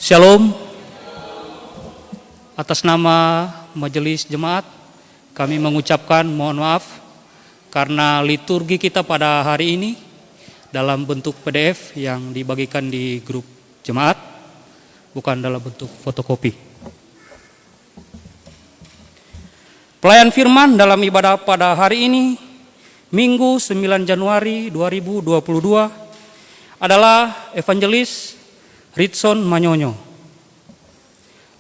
Shalom. Atas nama Majelis Jemaat, kami mengucapkan mohon maaf karena liturgi kita pada hari ini dalam bentuk PDF yang dibagikan di grup jemaat, bukan dalam bentuk fotokopi. Pelayan firman dalam ibadah pada hari ini, Minggu 9 Januari 2022, adalah Evangelis Ritson Manyonyo.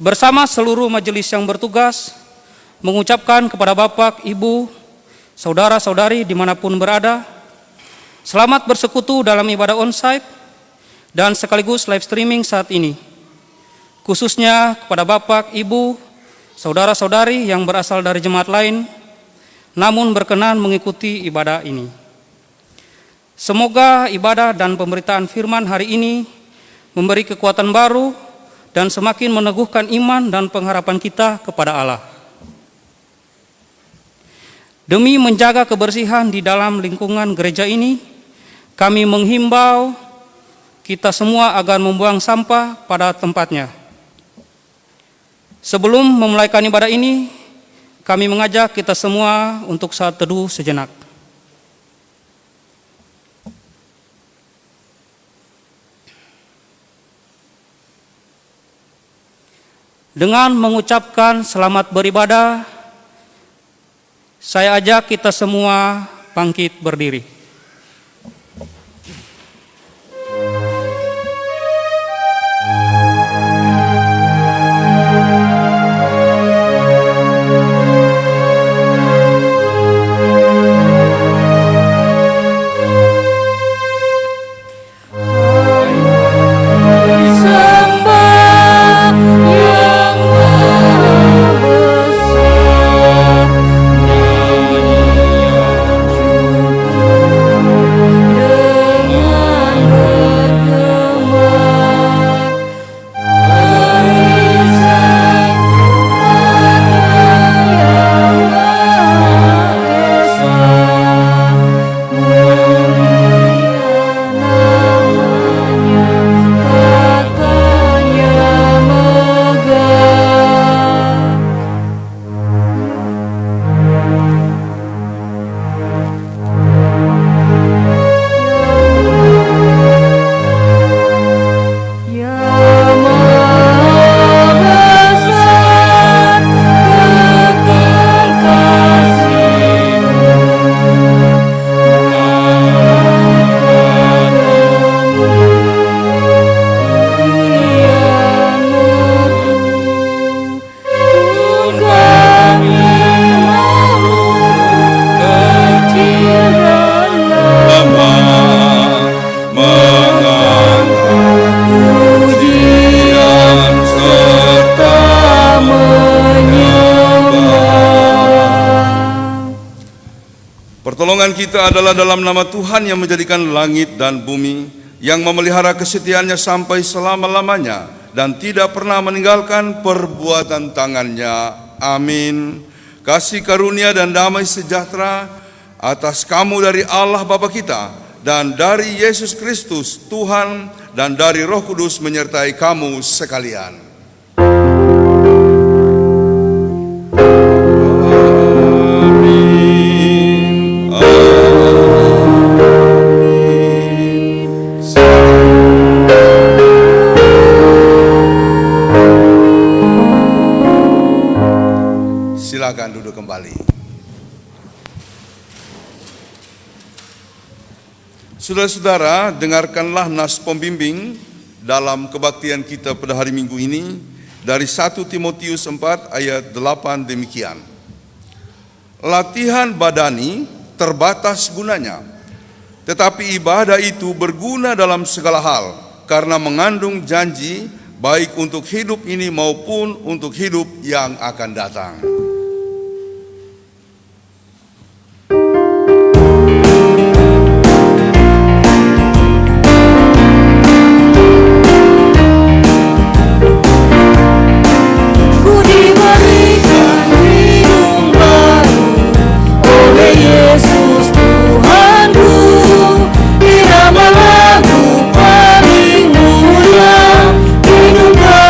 Bersama seluruh majelis yang bertugas, mengucapkan kepada Bapak, Ibu, Saudara-saudari dimanapun berada, selamat bersekutu dalam ibadah onsite dan sekaligus live streaming saat ini. Khususnya kepada Bapak, Ibu, Saudara-saudari yang berasal dari jemaat lain, namun berkenan mengikuti ibadah ini. Semoga ibadah dan pemberitaan firman hari ini memberi kekuatan baru dan semakin meneguhkan iman dan pengharapan kita kepada Allah. Demi menjaga kebersihan di dalam lingkungan gereja ini, kami menghimbau kita semua agar membuang sampah pada tempatnya. Sebelum memulaikan ibadah ini, kami mengajak kita semua untuk saat teduh sejenak. Dengan mengucapkan selamat beribadah, saya ajak kita semua bangkit berdiri. Pertolongan kita adalah dalam nama Tuhan yang menjadikan langit dan bumi, yang memelihara kesetiaannya sampai selama-lamanya dan tidak pernah meninggalkan perbuatan tangannya. Amin. Kasih karunia dan damai sejahtera atas kamu dari Allah Bapa kita dan dari Yesus Kristus Tuhan dan dari Roh Kudus menyertai kamu sekalian. Silakan duduk kembali. Saudara-saudara, dengarkanlah nas pembimbing dalam kebaktian kita pada hari Minggu ini dari 1 Timotius 4 ayat 8 demikian. Latihan badani terbatas gunanya, tetapi ibadah itu berguna dalam segala hal karena mengandung janji baik untuk hidup ini maupun untuk hidup yang akan datang. Yesus Tuhanku, irama lagu paling mulia, hiduplah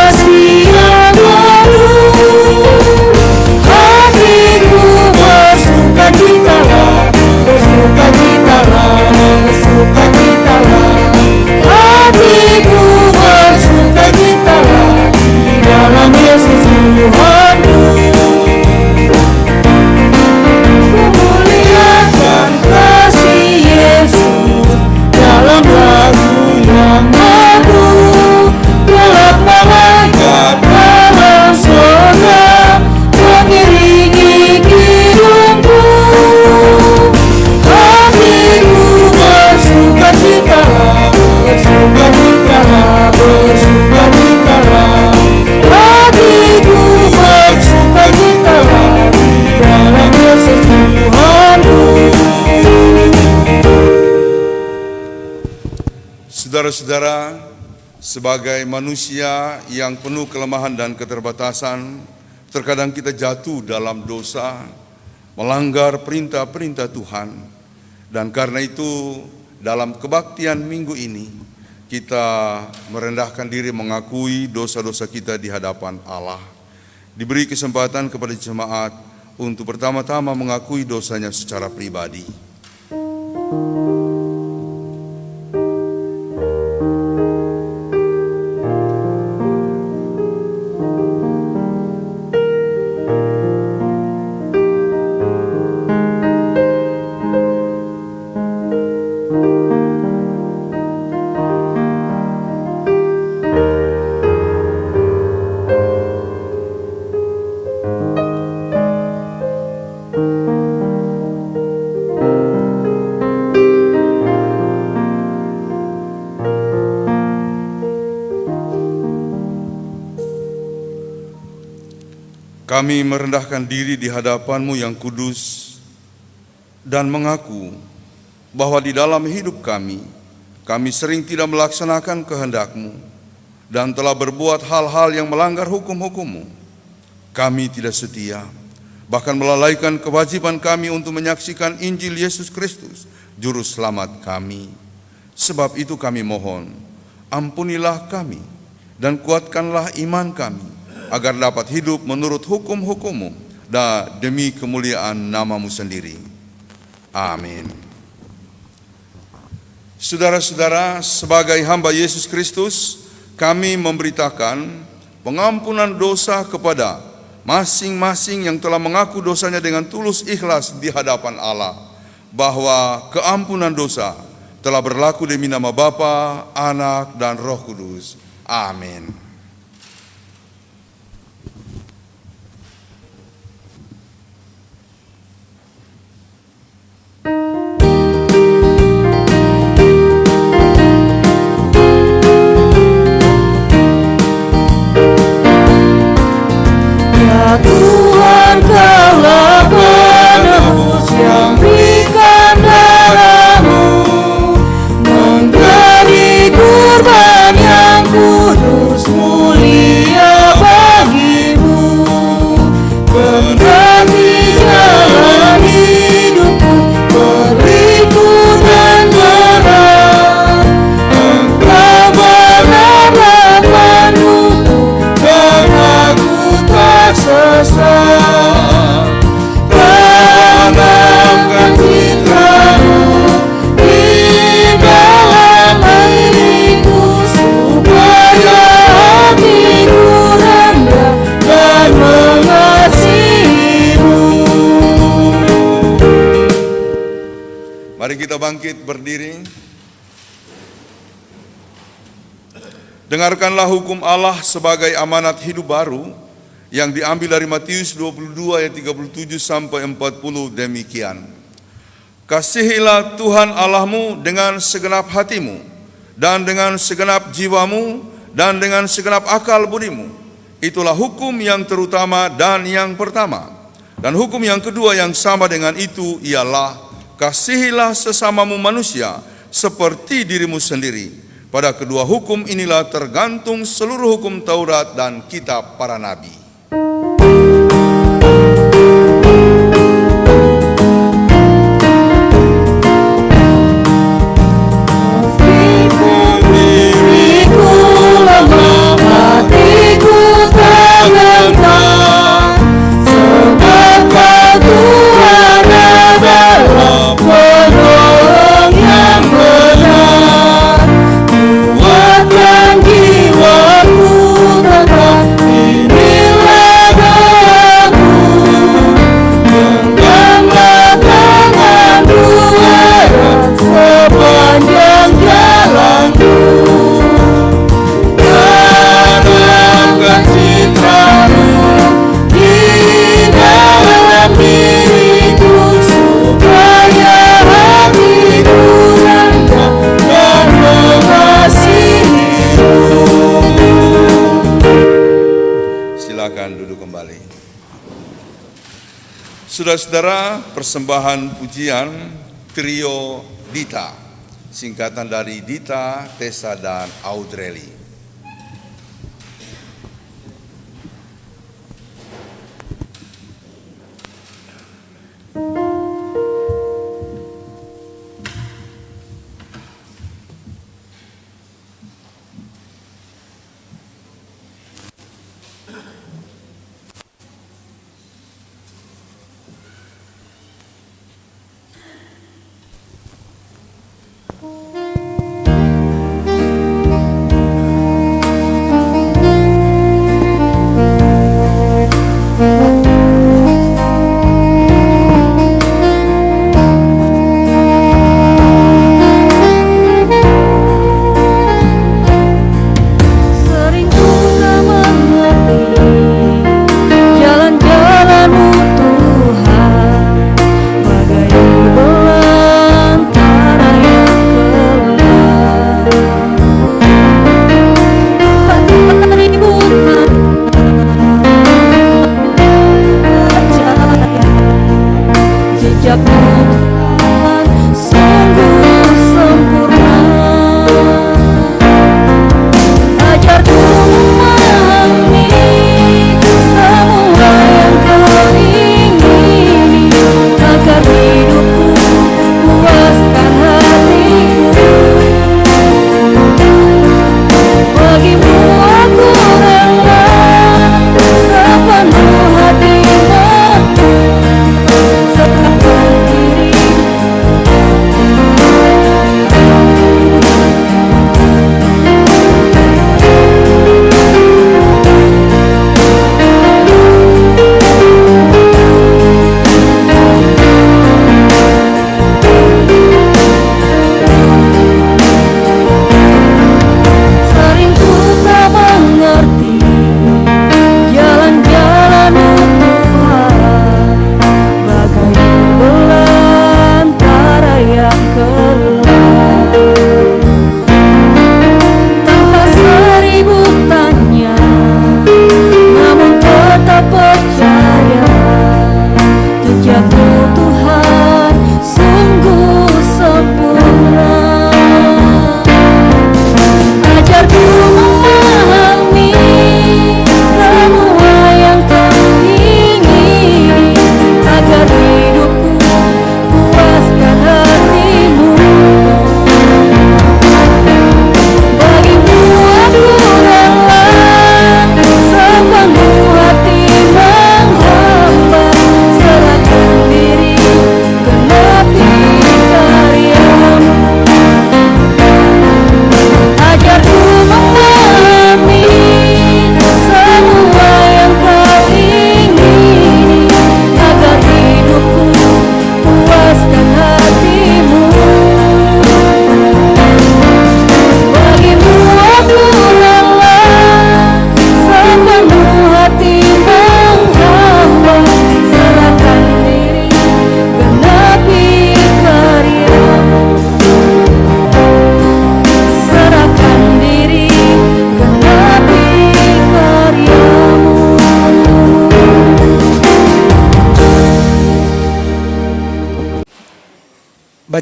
Saudara-saudara, sebagai manusia yang penuh kelemahan dan keterbatasan, terkadang kita jatuh dalam dosa, melanggar perintah-perintah Tuhan. Dan karena itu, dalam kebaktian minggu ini, kita merendahkan diri mengakui dosa-dosa kita di hadapan Allah. Diberi kesempatan kepada jemaat untuk pertama-tama mengakui dosanya secara pribadi. Kami merendahkan diri di hadapan-Mu yang kudus dan mengaku bahwa di dalam hidup kami sering tidak melaksanakan kehendak-Mu dan telah berbuat hal-hal yang melanggar hukum-hukum-Mu. Kami tidak setia, bahkan melalaikan kewajiban kami untuk menyaksikan Injil Yesus Kristus, Juru Selamat kami. Sebab itu kami mohon, ampunilah kami dan kuatkanlah iman kami, agar dapat hidup menurut hukum-hukum-Mu dan demi kemuliaan nama-Mu sendiri. Amin. Saudara-saudara, sebagai hamba Yesus Kristus, kami memberitakan pengampunan dosa kepada masing-masing yang telah mengaku dosanya dengan tulus ikhlas di hadapan Allah, bahwa keampunan dosa telah berlaku demi nama Bapa, Anak, dan Roh Kudus. Amin. Tuhan, Kaulah penebus yang berikan darah-Mu menjadi kurban yang kudus mulia bagi-Mu, pengganti jalan hidupku, berliku dan berat. Engkau benar-benar panduku dan aku tak sesat. Tanamkan citra-Mu di dalam diriku, supaya hatiku rendah dan mengasihi-Mu. Mari kita bangkit berdiri. Dengarkanlah hukum Allah sebagai amanat hidup baru yang diambil dari Matius 22 ayat 37 sampai 40 demikian. Kasihilah Tuhan Allahmu dengan segenap hatimu dan dengan segenap jiwamu dan dengan segenap akal budimu. Itulah hukum yang terutama dan yang pertama. Dan hukum yang kedua yang sama dengan itu ialah kasihilah sesamamu manusia seperti dirimu sendiri. Pada kedua hukum inilah tergantung seluruh hukum Taurat dan kitab para nabi. Diriku lemah, hatiku tak gentar, sebab Kau Tuhan adalah penolong yang benar. Kuatkan jiwaku tetap, inilah doaku. Genggamlah tanganku erat sepanjang jalanku. Tanamkan citra-Mu di dalam diriku, supaya hatiku rendah dan mengasihi-Mu. Silakan duduk kembali. Saudara-saudara, persembahan pujian trio Dita singkatan dari Dita, Tessa, dan Audrey.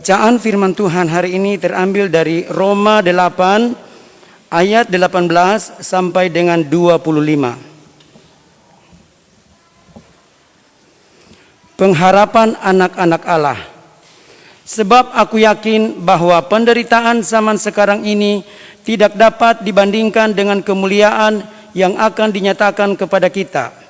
Bacaan firman Tuhan hari ini terambil dari Roma 8 ayat 18 sampai dengan 25. Pengharapan anak-anak Allah. Sebab aku yakin bahwa penderitaan zaman sekarang ini tidak dapat dibandingkan dengan kemuliaan yang akan dinyatakan kepada kita.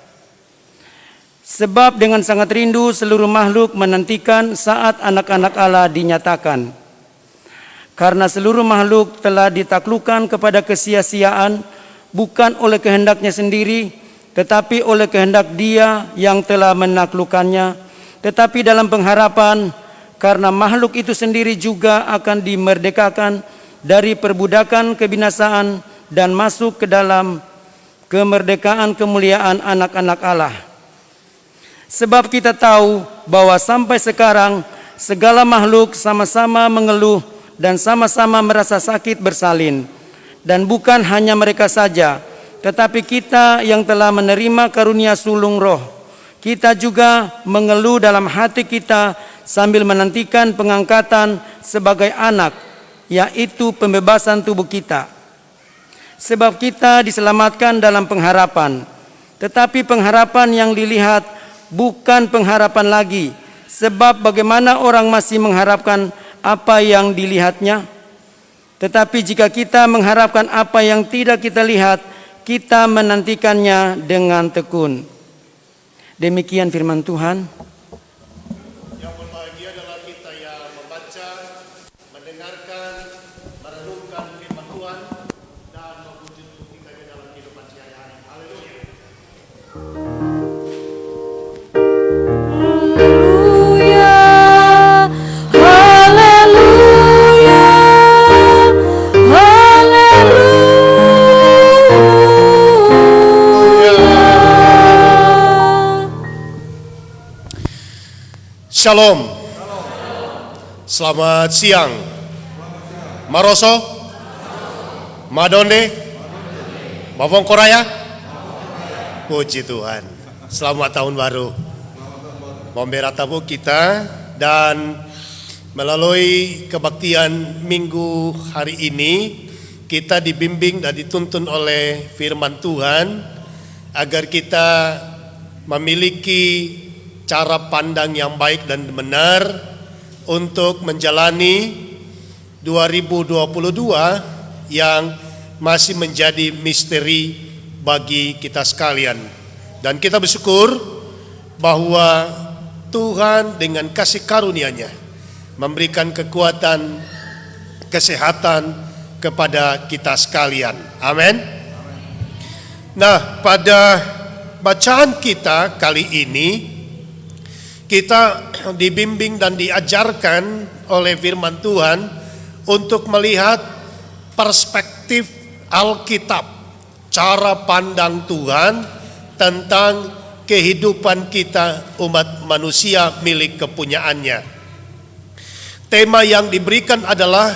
Sebab dengan sangat rindu seluruh makhluk menantikan saat anak-anak Allah dinyatakan. Karena seluruh makhluk telah ditaklukkan kepada kesia-siaan, bukan oleh kehendaknya sendiri, tetapi oleh kehendak Dia yang telah menaklukkannya, tetapi dalam pengharapan, karena makhluk itu sendiri juga akan dimerdekakan dari perbudakan kebinasaan dan masuk ke dalam kemerdekaan kemuliaan anak-anak Allah. Sebab kita tahu bahwa sampai sekarang segala makhluk sama-sama mengeluh dan sama-sama merasa sakit bersalin. Dan bukan hanya mereka saja, tetapi kita yang telah menerima karunia sulung roh, kita juga mengeluh dalam hati kita sambil menantikan pengangkatan sebagai anak, yaitu pembebasan tubuh kita. Sebab kita diselamatkan dalam pengharapan, tetapi pengharapan yang dilihat bukan pengharapan lagi, sebab bagaimana orang masih mengharapkan apa yang dilihatnya? Tetapi jika kita mengharapkan apa yang tidak kita lihat, kita menantikannya dengan tekun. Demikian firman Tuhan. Yang berbahagia adalah kita yang membaca, mendengarkan, merenungkan firman Tuhan dan mewujudkannya dalam kehidupan sehari-hari. Haleluya. Shalom. Selamat siang. Maroso, Madonde, Bawang Koraya. Puji Tuhan. Selamat tahun baru. Memberatamu kita dan melalui kebaktian minggu hari ini kita dibimbing dan dituntun oleh firman Tuhan agar kita memiliki cara pandang yang baik dan benar untuk menjalani 2022 yang masih menjadi misteri bagi kita sekalian. Dan kita bersyukur bahwa Tuhan dengan kasih karunia-Nya memberikan kekuatan, kesehatan kepada kita sekalian. Amin. Nah, pada bacaan kita kali ini kita dibimbing dan diajarkan oleh firman Tuhan untuk melihat perspektif Alkitab, cara pandang Tuhan tentang kehidupan kita umat manusia milik kepunyaannya. Tema yang diberikan adalah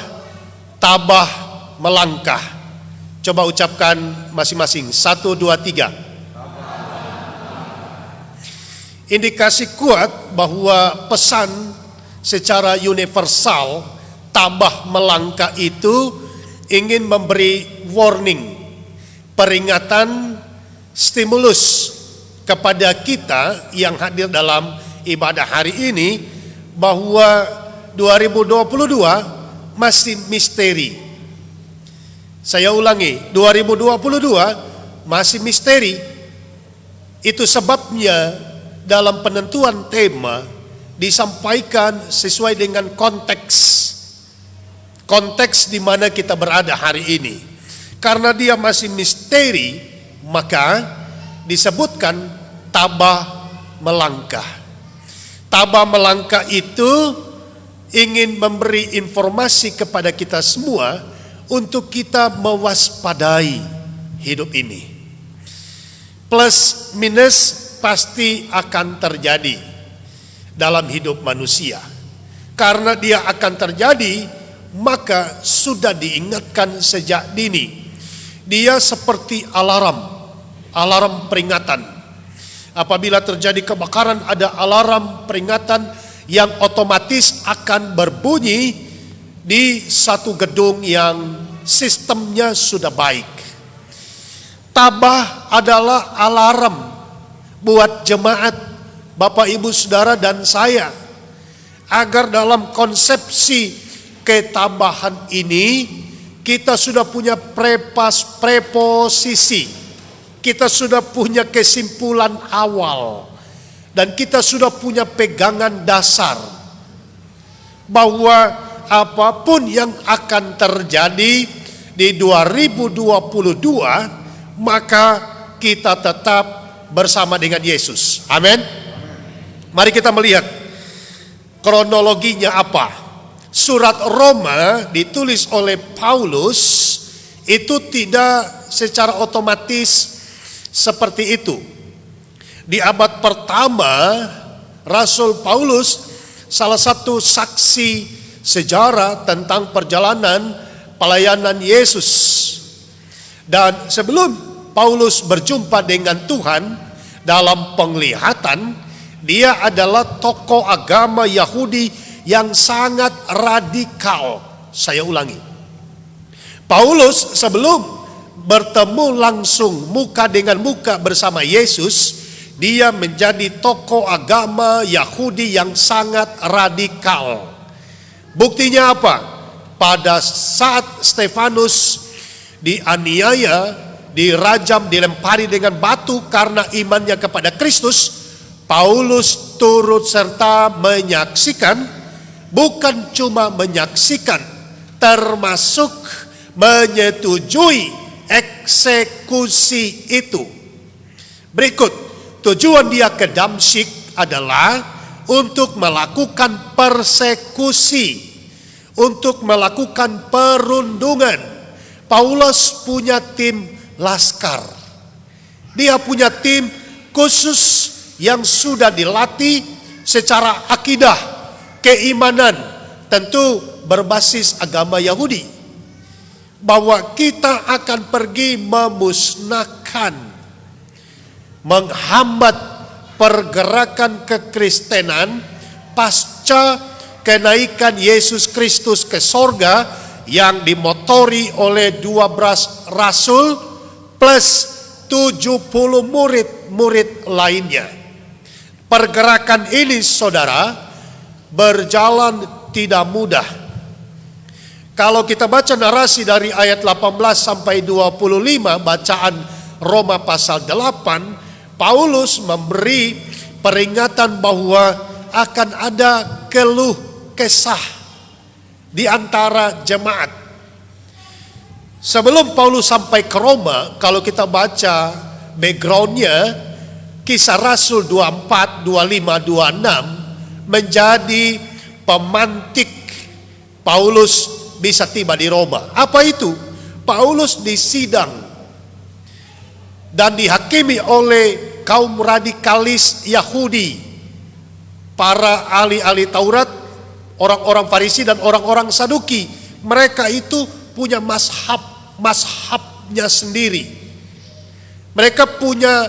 tabah melangkah. Coba ucapkan masing-masing, 1, 2, 3. Indikasi kuat bahwa pesan secara universal tabah melangkah itu ingin memberi warning, peringatan, stimulus kepada kita yang hadir dalam ibadah hari ini bahwa 2022 masih misteri. Saya ulangi, 2022 masih misteri. Itu sebabnya dalam penentuan tema disampaikan sesuai dengan konteks di mana kita berada hari ini. Karena dia masih misteri, maka disebutkan tabah melangkah. Tabah melangkah itu ingin memberi informasi kepada kita semua untuk kita mewaspadai hidup ini. Plus minus pasti akan terjadi dalam hidup manusia. Karena dia akan terjadi, maka sudah diingatkan sejak dini. Dia seperti alarm peringatan. Apabila terjadi kebakaran, ada alarm peringatan yang otomatis akan berbunyi di satu gedung yang sistemnya sudah baik. Tabah adalah alarm buat jemaat, Bapak Ibu Saudara dan saya, agar dalam konsepsi ketabahan ini kita sudah punya preposisi, kita sudah punya kesimpulan awal, dan kita sudah punya pegangan dasar bahwa apapun yang akan terjadi di 2022, maka kita tetap bersama dengan Yesus. Amin. Mari kita melihat kronologinya apa. Surat Roma ditulis oleh Paulus itu tidak secara otomatis seperti itu. Di abad pertama, Rasul Paulus salah satu saksi sejarah tentang perjalanan pelayanan Yesus. Dan sebelum Paulus berjumpa dengan Tuhan dalam penglihatan, dia adalah tokoh agama Yahudi yang sangat radikal. Saya ulangi. Paulus sebelum bertemu langsung muka dengan muka bersama Yesus, dia menjadi tokoh agama Yahudi yang sangat radikal. Buktinya apa? Pada saat Stefanus dianiaya, dirajam, dilempari dengan batu karena imannya kepada Kristus, Paulus turut serta menyaksikan, bukan cuma menyaksikan, termasuk menyetujui eksekusi itu. Berikut, tujuan dia ke Damsyik adalah untuk melakukan persekusi, untuk melakukan perundungan. Paulus punya tim laskar. Dia punya tim khusus yang sudah dilatih secara akidah, keimanan, tentu berbasis agama Yahudi. Bahwa kita akan pergi memusnahkan, menghambat pergerakan kekristenan pasca kenaikan Yesus Kristus ke sorga yang dimotori oleh 12 rasul plus 70 murid-murid lainnya. Pergerakan ini, saudara, berjalan tidak mudah. Kalau kita baca narasi dari ayat 18 sampai 25, bacaan Roma pasal 8, Paulus memberi peringatan bahwa akan ada keluh kesah di antara jemaat. Sebelum Paulus sampai ke Roma, kalau kita baca backgroundnya, Kisah Rasul 24, 25, 26 menjadi pemantik Paulus bisa tiba di Roma. Apa itu? Paulus disidang dan dihakimi oleh kaum radikalis Yahudi, para ahli-ahli Taurat, orang-orang Farisi dan orang-orang Saduki. Mereka itu punya mazhabnya sendiri. Mereka punya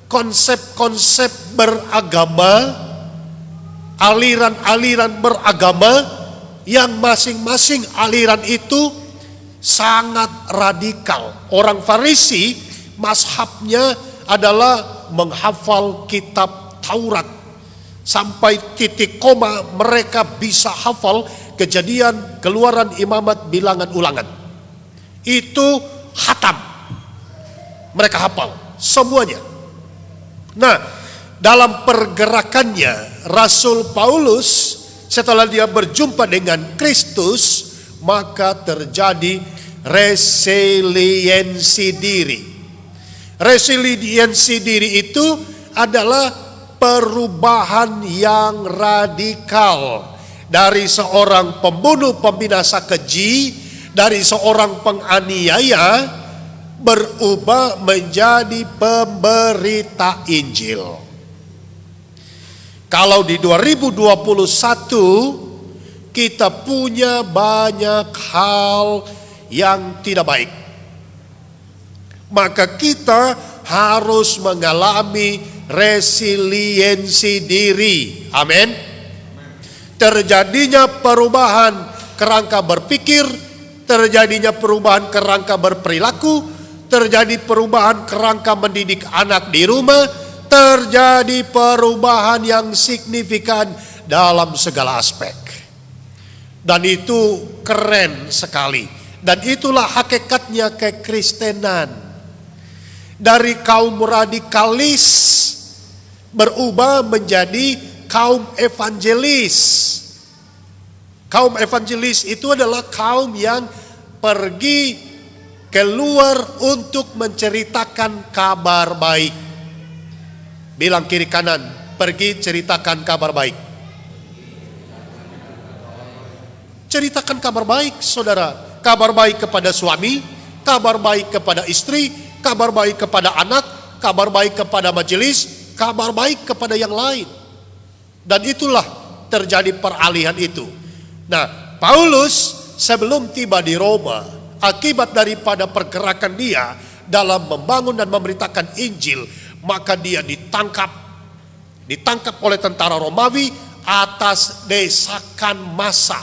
konsep-konsep beragama, aliran-aliran beragama, yang masing-masing aliran itu sangat radikal. Orang Farisi mazhabnya adalah menghafal kitab Taurat. Sampai titik koma mereka bisa hafal Kejadian, Keluaran, Imamat, Bilangan, Ulangan. Itu khatam. Mereka hafal semuanya. Nah, dalam pergerakannya Rasul Paulus setelah dia berjumpa dengan Kristus, maka terjadi resiliensi diri. Resiliensi diri itu adalah perubahan yang radikal. Dari seorang pembunuh pembinasa keji, dari seorang penganiaya, berubah menjadi pemberita Injil. Kalau di 2021 kita punya banyak hal yang tidak baik, maka kita harus mengalami resiliensi diri. Amin. Terjadinya perubahan kerangka berpikir, terjadinya perubahan kerangka berperilaku, terjadi perubahan kerangka mendidik anak di rumah, terjadi perubahan yang signifikan dalam segala aspek. Dan itu keren sekali. Dan itulah hakikatnya kekristenan. Dari kaum radikalis berubah menjadi kaum evangelis. Kaum evangelis itu adalah kaum yang pergi keluar untuk menceritakan kabar baik. Bilang kiri kanan, pergi ceritakan kabar baik. Ceritakan kabar baik, saudara. Kabar baik kepada suami, kabar baik kepada istri, kabar baik kepada anak, kabar baik kepada majelis, kabar baik kepada yang lain. Dan itulah terjadi peralihan itu. Nah, Paulus sebelum tiba di Roma, akibat daripada pergerakan dia dalam membangun dan memberitakan Injil, maka dia ditangkap oleh tentara Romawi atas desakan massa.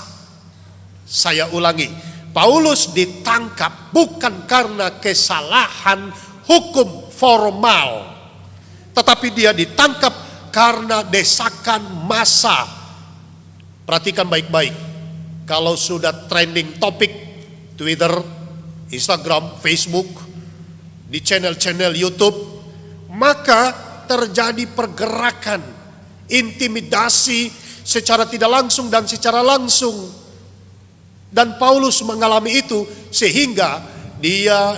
Saya ulangi, Paulus ditangkap bukan karena kesalahan hukum formal, tetapi dia ditangkap karena desakan massa. Perhatikan baik-baik, kalau sudah trending topik Twitter, Instagram, Facebook, di channel-channel YouTube, maka terjadi pergerakan, intimidasi secara tidak langsung dan secara langsung. Dan Paulus mengalami itu sehingga dia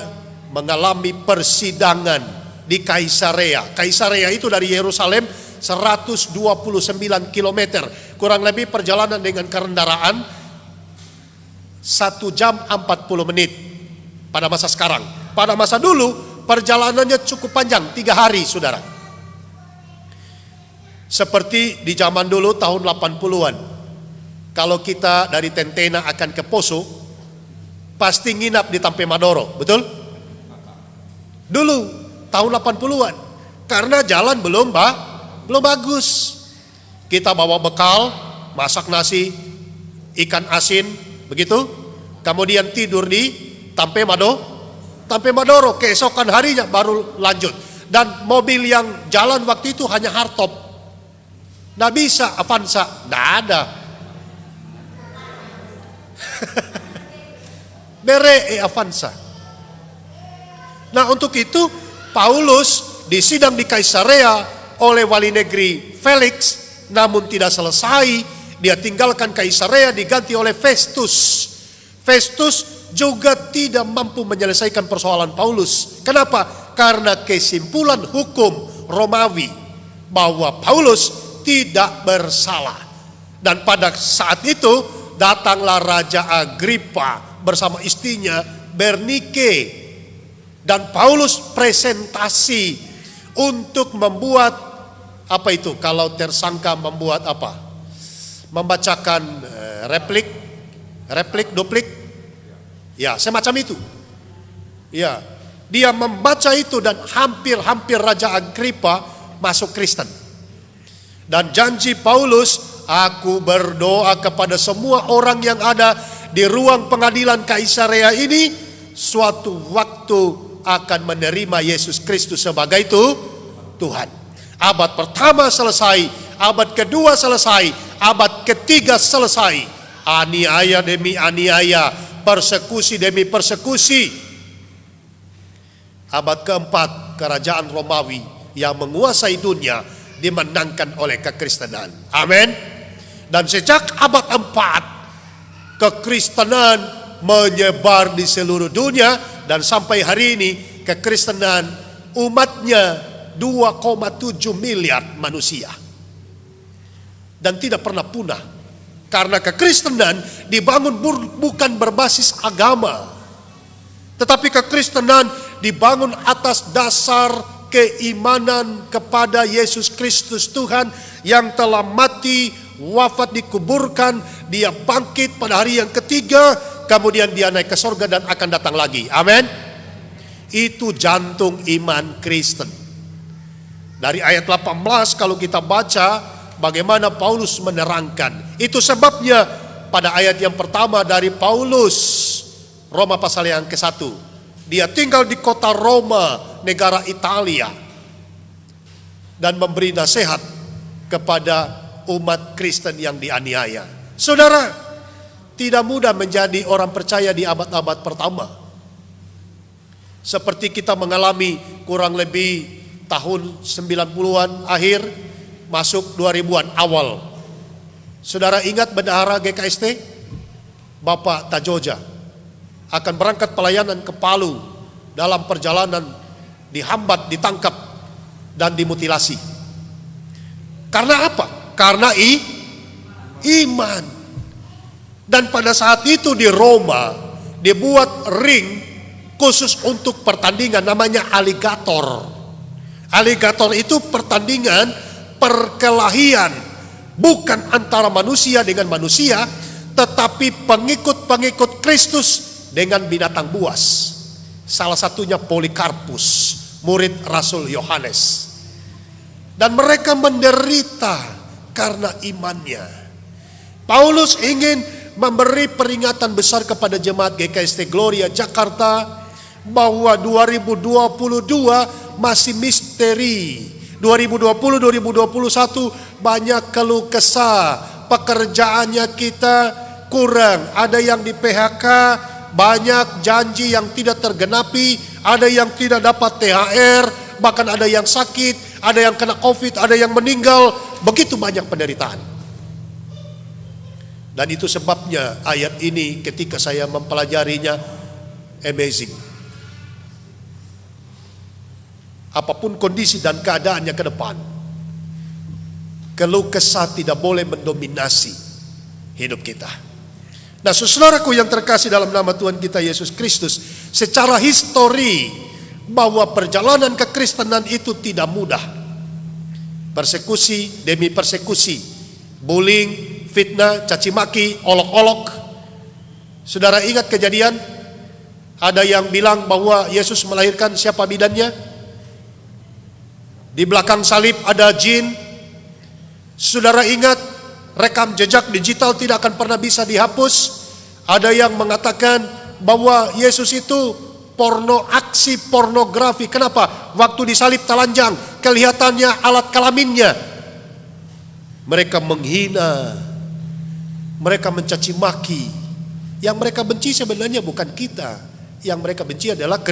mengalami persidangan di Kaisarea. Kaisarea itu dari Yerusalem 129 km, kurang lebih perjalanan dengan kendaraan 1 jam 40 menit pada masa sekarang. Pada masa dulu perjalanannya cukup panjang, 3 hari, saudara. Seperti di zaman dulu tahun 80-an. Kalau kita dari Tentena akan ke Poso, pasti nginap di Tampe Madoro, betul? Dulu tahun 80-an. Karena jalan belum bagus. Kita bawa bekal, masak nasi, ikan asin, begitu. Kemudian tidur di Tampe Madoro, keesokan harinya baru lanjut. Dan mobil yang jalan waktu itu hanya hardtop. Nggak bisa Avanza, nggak ada. Bere Avanza. Nah, untuk itu Paulus disidang di Kaisarea oleh wali negeri Felix, namun tidak selesai. Dia tinggalkan Kaisarea, diganti oleh Festus. Festus juga tidak mampu menyelesaikan persoalan Paulus. Kenapa? Karena kesimpulan hukum Romawi bahwa Paulus tidak bersalah. Dan pada saat itu datanglah Raja Agripa bersama istrinya Bernike, dan Paulus presentasi untuk membuat apa itu? Kalau tersangka membuat apa? Membacakan replik, duplik, ya semacam itu. Ya, dia membaca itu dan hampir Raja Agripa masuk Kristen. Dan janji Paulus, aku berdoa kepada semua orang yang ada di ruang pengadilan Kaisarea ini, suatu waktu akan menerima Yesus Kristus sebagai Tuhan. Abad pertama selesai, abad kedua selesai, abad ketiga selesai. Aniaya demi aniaya, persekusi demi persekusi. Abad keempat, kerajaan Romawi yang menguasai dunia dimenangkan oleh kekristenan. Amin. Dan sejak abad 4, kekristenan menyebar di seluruh dunia, dan sampai hari ini kekristenan umatnya 2,7 miliar manusia. Dan tidak pernah punah. Karena kekristenan dibangun bukan berbasis agama, tetapi kekristenan dibangun atas dasar keimanan kepada Yesus Kristus Tuhan yang telah mati, wafat, dikuburkan, dia bangkit pada hari yang ketiga, kemudian dia naik ke sorga dan akan datang lagi. Amin. Itu jantung iman Kristen. Dari ayat 18 kalau kita baca bagaimana Paulus menerangkan. Itu sebabnya pada ayat yang pertama dari Paulus, Roma pasal yang ke-1, dia tinggal di kota Roma, negara Italia, dan memberi nasihat kepada umat Kristen yang dianiaya. Saudara, tidak mudah menjadi orang percaya di abad-abad pertama. Seperti kita mengalami kurang lebih tahun 90-an akhir, masuk 2000-an awal. Saudara ingat bendahara GKST? Bapak Tajoja akan berangkat pelayanan ke Palu. Dalam perjalanan dihambat, ditangkap, dan dimutilasi. Karena apa? Karena iman. Dan pada saat itu di Roma dibuat ring khusus untuk pertandingan, namanya aligator. Aligator itu pertandingan perkelahian, bukan antara manusia dengan manusia, tetapi pengikut-pengikut Kristus dengan binatang buas. Salah satunya Polikarpus, murid Rasul Yohanes. Dan mereka menderita karena imannya. Paulus ingin memberi peringatan besar kepada jemaat GKST Gloria Jakarta bahwa 2022 masih misteri. 2020-2021 banyak keluh kesah, pekerjaannya kita kurang, ada yang di PHK, banyak janji yang tidak tergenapi, ada yang tidak dapat THR, bahkan ada yang sakit, ada yang kena COVID, ada yang meninggal, begitu banyak penderitaan. Dan itu sebabnya ayat ini ketika saya mempelajarinya amazing. Apapun kondisi dan keadaannya ke depan, keluh kesah tidak boleh mendominasi hidup kita. Nah, saudaraku yang terkasih dalam nama Tuhan kita Yesus Kristus, secara histori bahwa perjalanan kekristenan itu tidak mudah. Persekusi demi persekusi, bullying, fitnah, caci maki, olok-olok. Saudara ingat kejadian? Ada yang bilang bahwa Yesus melahirkan siapa bidannya? Di belakang salib ada jin. Saudara ingat, rekam jejak digital tidak akan pernah bisa dihapus. Ada yang mengatakan bahwa Yesus itu aksi pornografi. Kenapa? Waktu disalib telanjang, kelihatannya alat kelaminnya. Mereka menghina, mereka mencaci maki. Yang mereka benci sebenarnya bukan kita. Yang mereka benci adalah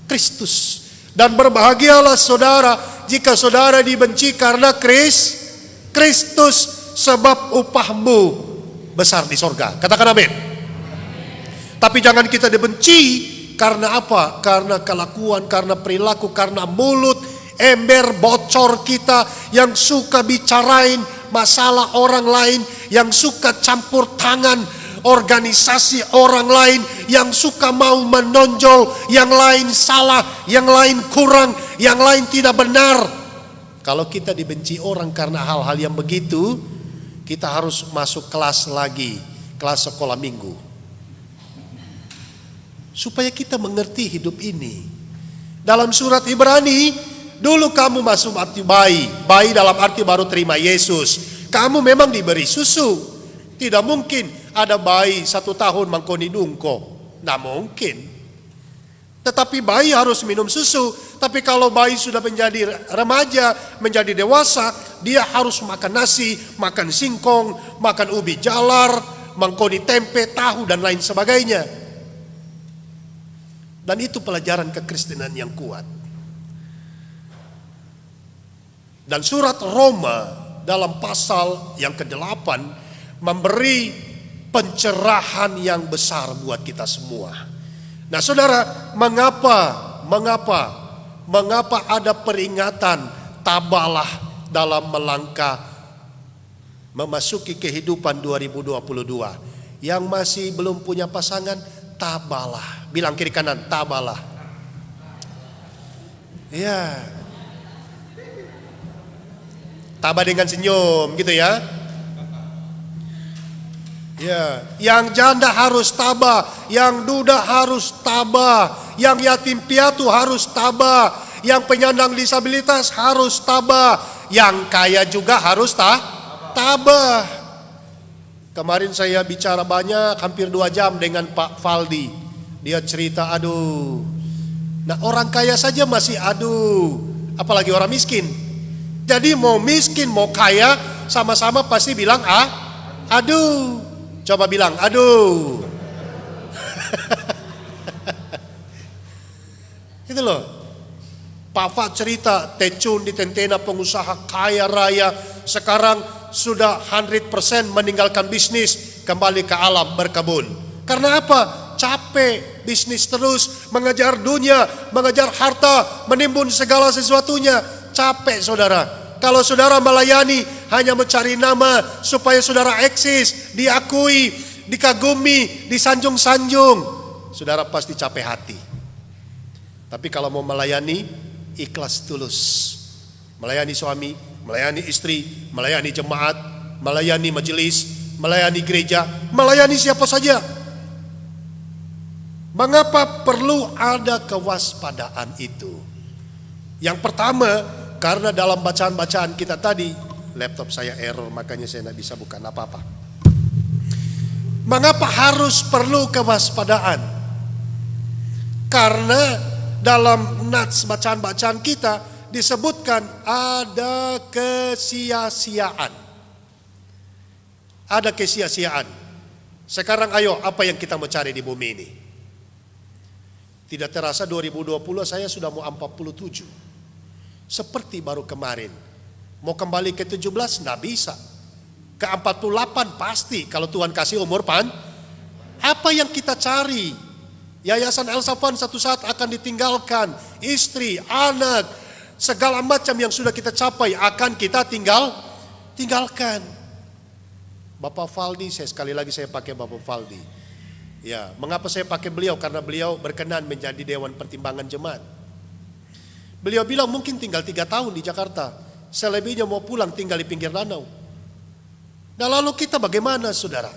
Kristus. Dan berbahagialah saudara jika saudara dibenci karena Kristus, sebab upahmu besar di sorga. Katakan amin. Tapi jangan kita dibenci karena apa? Karena kelakuan, karena perilaku, karena mulut, ember bocor kita yang suka bicarain masalah orang lain, yang suka campur tangan organisasi orang lain, yang suka mau menonjol, yang lain salah, yang lain kurang, yang lain tidak benar. Kalau kita dibenci orang karena hal-hal yang begitu, kita harus masuk kelas lagi, kelas sekolah minggu, supaya kita mengerti hidup ini. Dalam surat Ibrani, dulu kamu masuk arti bayi dalam arti baru terima Yesus. Kamu memang diberi susu. Tidak mungkin ada bayi 1 tahun mangkoni dungko. Tidak mungkin. Tetapi bayi harus minum susu. Tapi kalau bayi sudah menjadi remaja, menjadi dewasa, dia harus makan nasi, makan singkong, makan ubi jalar, mangkoni tempe, tahu dan lain sebagainya. Dan itu pelajaran kekristenan yang kuat. Dan surat Roma dalam pasal yang ke-8 memberi pencerahan yang besar buat kita semua. Nah, saudara, mengapa ada peringatan tabalah dalam melangkah memasuki kehidupan 2022? Yang masih belum punya pasangan, tabalah. Bilang kiri kanan, tabalah. Ya. Tabah dengan senyum gitu ya. Ya, yang janda harus tabah, yang duda harus tabah, yang yatim piatu harus tabah, yang penyandang disabilitas harus tabah, yang kaya juga harus tabah. Kemarin saya bicara banyak, hampir 2 jam dengan Pak Faldi. Dia cerita, aduh. Nah, orang kaya saja masih aduh, apalagi orang miskin. Jadi mau miskin mau kaya sama-sama pasti bilang aduh. Coba bilang, aduh. Itu loh. Pak Fat cerita, Tecun di Tentena pengusaha kaya raya. Sekarang sudah 100% meninggalkan bisnis, kembali ke alam berkebun. Karena apa? Capek, bisnis terus, mengejar dunia, mengejar harta, menimbun segala sesuatunya. Capek saudara. Kalau saudara melayani hanya mencari nama supaya saudara eksis, diakui, dikagumi, disanjung-sanjung, saudara pasti capek hati. Tapi kalau mau melayani, ikhlas tulus. Melayani suami, melayani istri, melayani jemaat, melayani majelis, melayani gereja, melayani siapa saja. Mengapa perlu ada kewaspadaan itu? Yang pertama, karena dalam bacaan-bacaan kita tadi, laptop saya error, makanya saya tidak bisa buka apa-apa. Mengapa harus perlu kewaspadaan? Karena dalam nats bacaan-bacaan kita disebutkan ada kesia-siaan. Ada kesia-siaan. Sekarang ayo, apa yang kita mau cari di bumi ini? Tidak terasa 2020 saya sudah mau 47. Seperti baru kemarin. Mau kembali ke 17 nggak bisa. Ke 48 pasti kalau Tuhan kasih umur Apa yang kita cari? Yayasan El Safan satu saat akan ditinggalkan. Istri, anak, segala macam yang sudah kita capai akan kita tinggalkan. Bapak Faldi, sekali lagi saya pakai Bapak Faldi. Ya, mengapa saya pakai beliau? Karena beliau berkenan menjadi Dewan Pertimbangan Jemaat. Beliau bilang mungkin tinggal 3 tahun di Jakarta. Selebihnya mau pulang tinggal di pinggir danau. Nah lalu kita bagaimana saudara?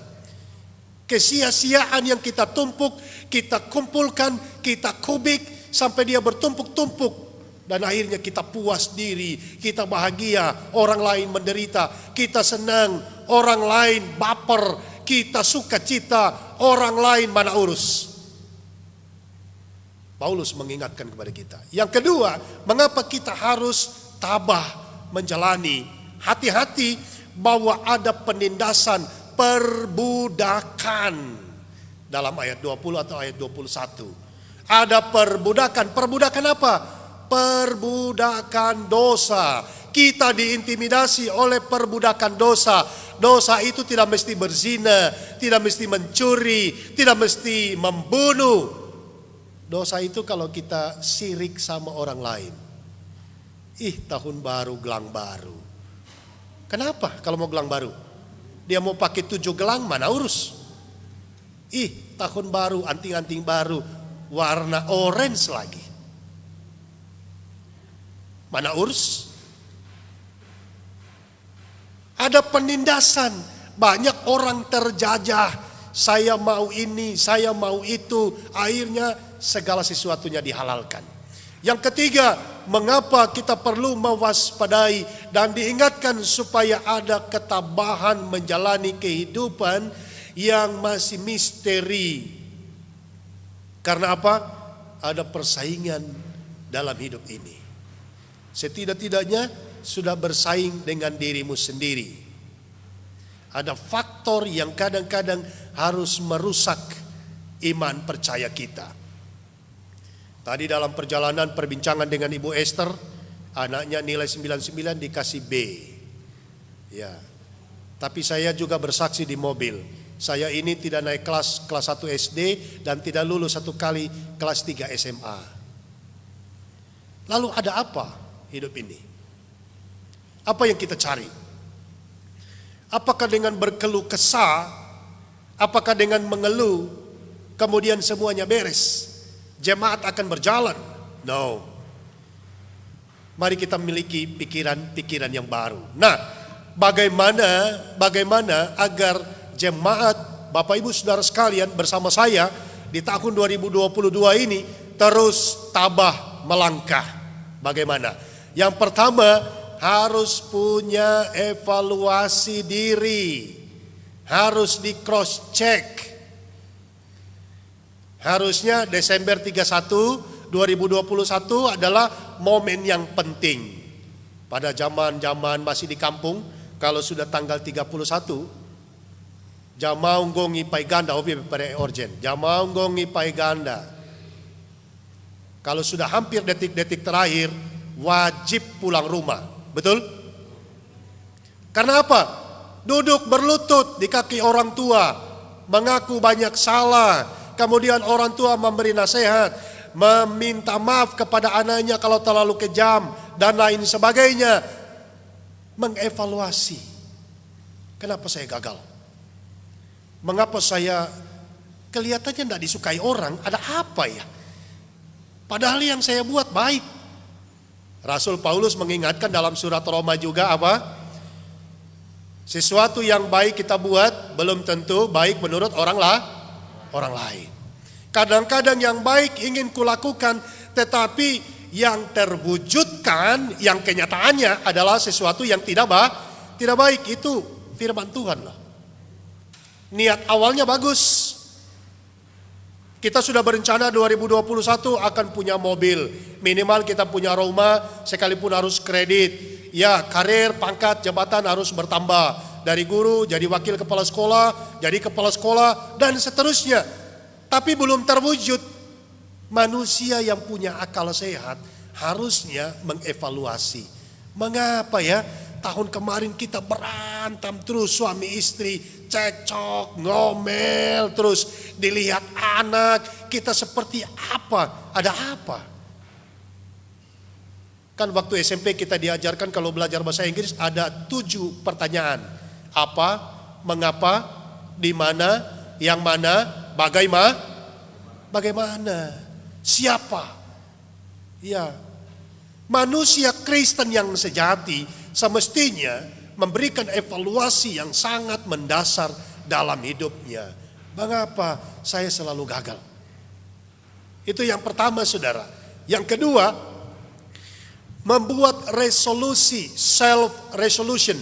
Kesia-siaan yang kita tumpuk, kita kumpulkan, kita kubik sampai dia bertumpuk-tumpuk. Dan akhirnya kita puas diri, kita bahagia, orang lain menderita, kita senang, orang lain baper, kita sukacita, orang lain mana urus. Paulus mengingatkan kepada kita. Yang kedua, mengapa kita harus tabah menjalani, hati-hati bahwa ada penindasan perbudakan dalam ayat 20 atau ayat 21. Ada perbudakan. Perbudakan apa? Perbudakan dosa. Kita diintimidasi oleh perbudakan dosa. Dosa itu tidak mesti berzina, tidak mesti mencuri, tidak mesti membunuh. Dosa itu kalau kita sirik sama orang lain. Tahun baru, gelang baru. Kenapa kalau mau gelang baru? Dia mau pakai 7 gelang, mana urus. Tahun baru, anting-anting baru, warna orange lagi. Mana urus? Ada penindasan, banyak orang terjajah. Saya mau ini, saya mau itu. Akhirnya segala sesuatunya dihalalkan. Yang ketiga, mengapa kita perlu mewaspadai dan diingatkan supaya ada ketabahan menjalani kehidupan yang masih misteri. Karena apa? Ada persaingan dalam hidup ini. Setidak-tidaknya sudah bersaing dengan dirimu sendiri. Ada faktor yang kadang-kadang harus merusak iman percaya kita. Tadi dalam perjalanan perbincangan dengan Ibu Esther, anaknya nilai 99 dikasih B. Ya. Tapi saya juga bersaksi di mobil. Saya ini tidak naik kelas 1 SD dan tidak lulus 1 kali kelas 3 SMA. Lalu ada apa hidup ini? Apa yang kita cari? Apakah dengan berkeluh kesah? Apakah dengan mengeluh kemudian semuanya beres? Jemaat akan berjalan? No. Mari kita memiliki pikiran-pikiran yang baru. Nah, bagaimana agar jemaat Bapak Ibu Saudara sekalian bersama saya di tahun 2022 ini terus tabah melangkah. Bagaimana? Yang pertama, harus punya evaluasi diri. Harus di cross check. Harusnya Desember 31, 2021 adalah momen yang penting. Pada zaman masih di kampung, kalau sudah tanggal 31, jamaung gongi pai ganda obi pada orjen. Jamaung gongi pai ganda. Kalau sudah hampir detik-detik terakhir, wajib pulang rumah. Betul? Karena apa? Duduk berlutut di kaki orang tua, mengaku banyak salah. Kemudian orang tua memberi nasihat, meminta maaf kepada anaknya kalau terlalu kejam dan lain sebagainya. Mengevaluasi. Kenapa saya gagal? Mengapa saya kelihatannya tidak disukai orang? Ada apa ya? Padahal yang saya buat baik. Rasul Paulus mengingatkan dalam surat Roma juga apa? Sesuatu yang baik kita buat belum tentu baik menurut orang lain. Kadang-kadang yang baik ingin kulakukan, tetapi yang terwujudkan, yang kenyataannya adalah sesuatu yang tidak baik. Itu firman Tuhan loh. Niat awalnya bagus. Kita sudah berencana 2021 akan punya mobil. Minimal kita punya rumah, sekalipun harus kredit. Ya, karir, pangkat, jabatan harus bertambah. Dari guru, jadi wakil kepala sekolah, jadi kepala sekolah, dan seterusnya. Tapi belum terwujud. Manusia yang punya akal sehat harusnya mengevaluasi. Mengapa ya? Tahun kemarin kita berantem terus, suami istri cekcok, ngomel terus, dilihat anak, kita seperti apa? Ada apa? Kan waktu SMP kita diajarkan kalau belajar bahasa Inggris ada 7 pertanyaan. Apa, mengapa, di mana, yang mana, bagaimana, siapa? Ya, manusia Kristen yang sejati semestinya memberikan evaluasi yang sangat mendasar dalam hidupnya. Mengapa saya selalu gagal? Itu yang pertama, saudara. Yang kedua, membuat resolusi, self-resolution.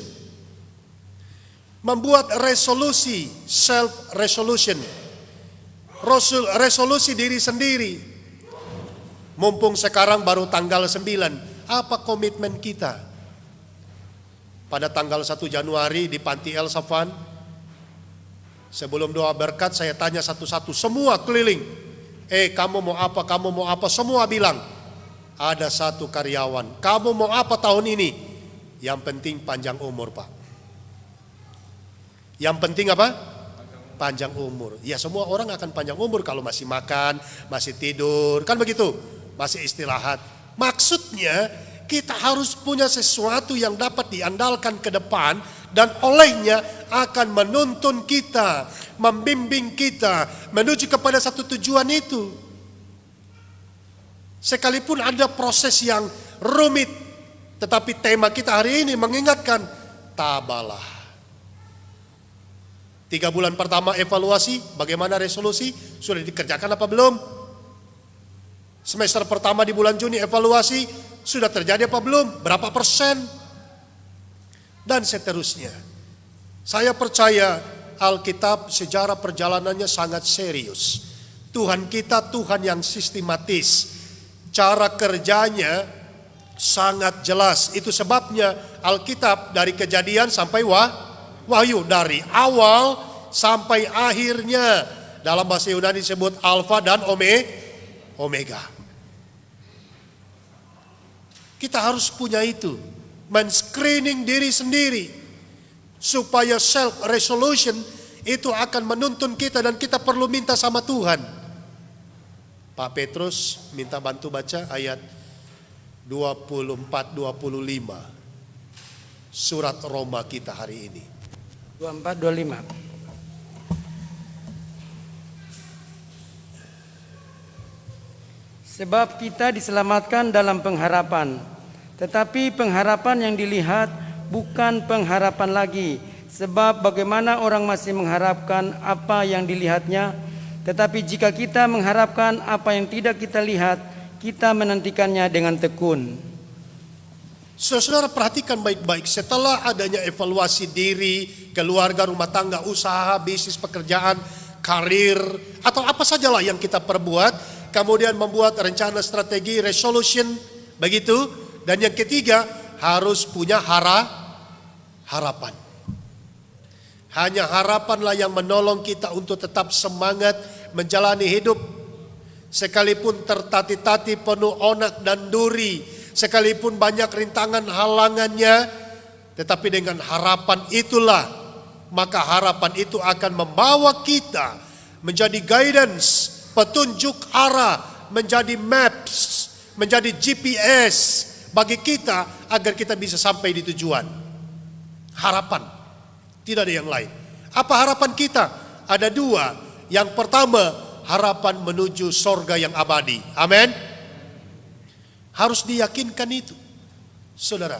Membuat resolusi, self-resolution. Resolusi diri sendiri. Mumpung sekarang baru tanggal 9, apa komitmen kita? Pada tanggal 1 Januari di Panti El Safan, sebelum doa berkat saya tanya satu-satu, semua keliling. Kamu mau apa, kamu mau apa? Semua bilang, ada satu karyawan, kamu mau apa tahun ini? Yang penting panjang umur, Pak. Yang penting apa? Panjang umur. Ya, semua orang akan panjang umur kalau masih makan, masih tidur, kan begitu? Masih istirahat. Maksudnya kita harus punya sesuatu yang dapat diandalkan ke depan dan olehnya akan menuntun kita, membimbing kita menuju kepada satu tujuan itu. Sekalipun ada proses yang rumit, tetapi tema kita hari ini mengingatkan tabahlah. 3 bulan pertama evaluasi, bagaimana resolusi, sudah dikerjakan apa belum? Semester pertama di bulan Juni evaluasi, sudah terjadi apa belum? Berapa persen? Dan seterusnya. Saya percaya Alkitab sejarah perjalanannya sangat serius. Tuhan kita Tuhan yang sistematis. Cara kerjanya sangat jelas. Itu sebabnya Alkitab dari Kejadian sampai Wahyu, dari awal sampai akhirnya. Dalam bahasa Yunani disebut Alfa dan Omega. Kita harus punya itu. Men-screening diri sendiri. Supaya self-resolution itu akan menuntun kita dan kita perlu minta sama Tuhan. Pak Petrus minta bantu baca ayat 24-25. Surat Roma kita hari ini. 24-25. Sebab kita diselamatkan dalam pengharapan, tetapi pengharapan yang dilihat bukan pengharapan lagi. Sebab bagaimana orang masih mengharapkan apa yang dilihatnya, tetapi jika kita mengharapkan apa yang tidak kita lihat, kita menantikannya dengan tekun. Saudara perhatikan baik-baik, setelah adanya evaluasi diri, keluarga, rumah tangga, usaha, bisnis, pekerjaan, karir, atau apa sajalah yang kita perbuat, kemudian membuat rencana strategi, resolution, begitu. Dan yang ketiga, harus punya harapan. Hanya harapanlah yang menolong kita untuk tetap semangat menjalani hidup. Sekalipun tertati-tati penuh onak dan duri, sekalipun banyak rintangan halangannya, tetapi dengan harapan itulah, maka harapan itu akan membawa kita menjadi guidance, petunjuk arah, menjadi maps, menjadi GPS bagi kita agar kita bisa sampai di tujuan. Harapan, tidak ada yang lain. Apa harapan kita? Ada 2. Yang pertama, harapan menuju sorga yang abadi. Amin. Harus diyakinkan itu, saudara.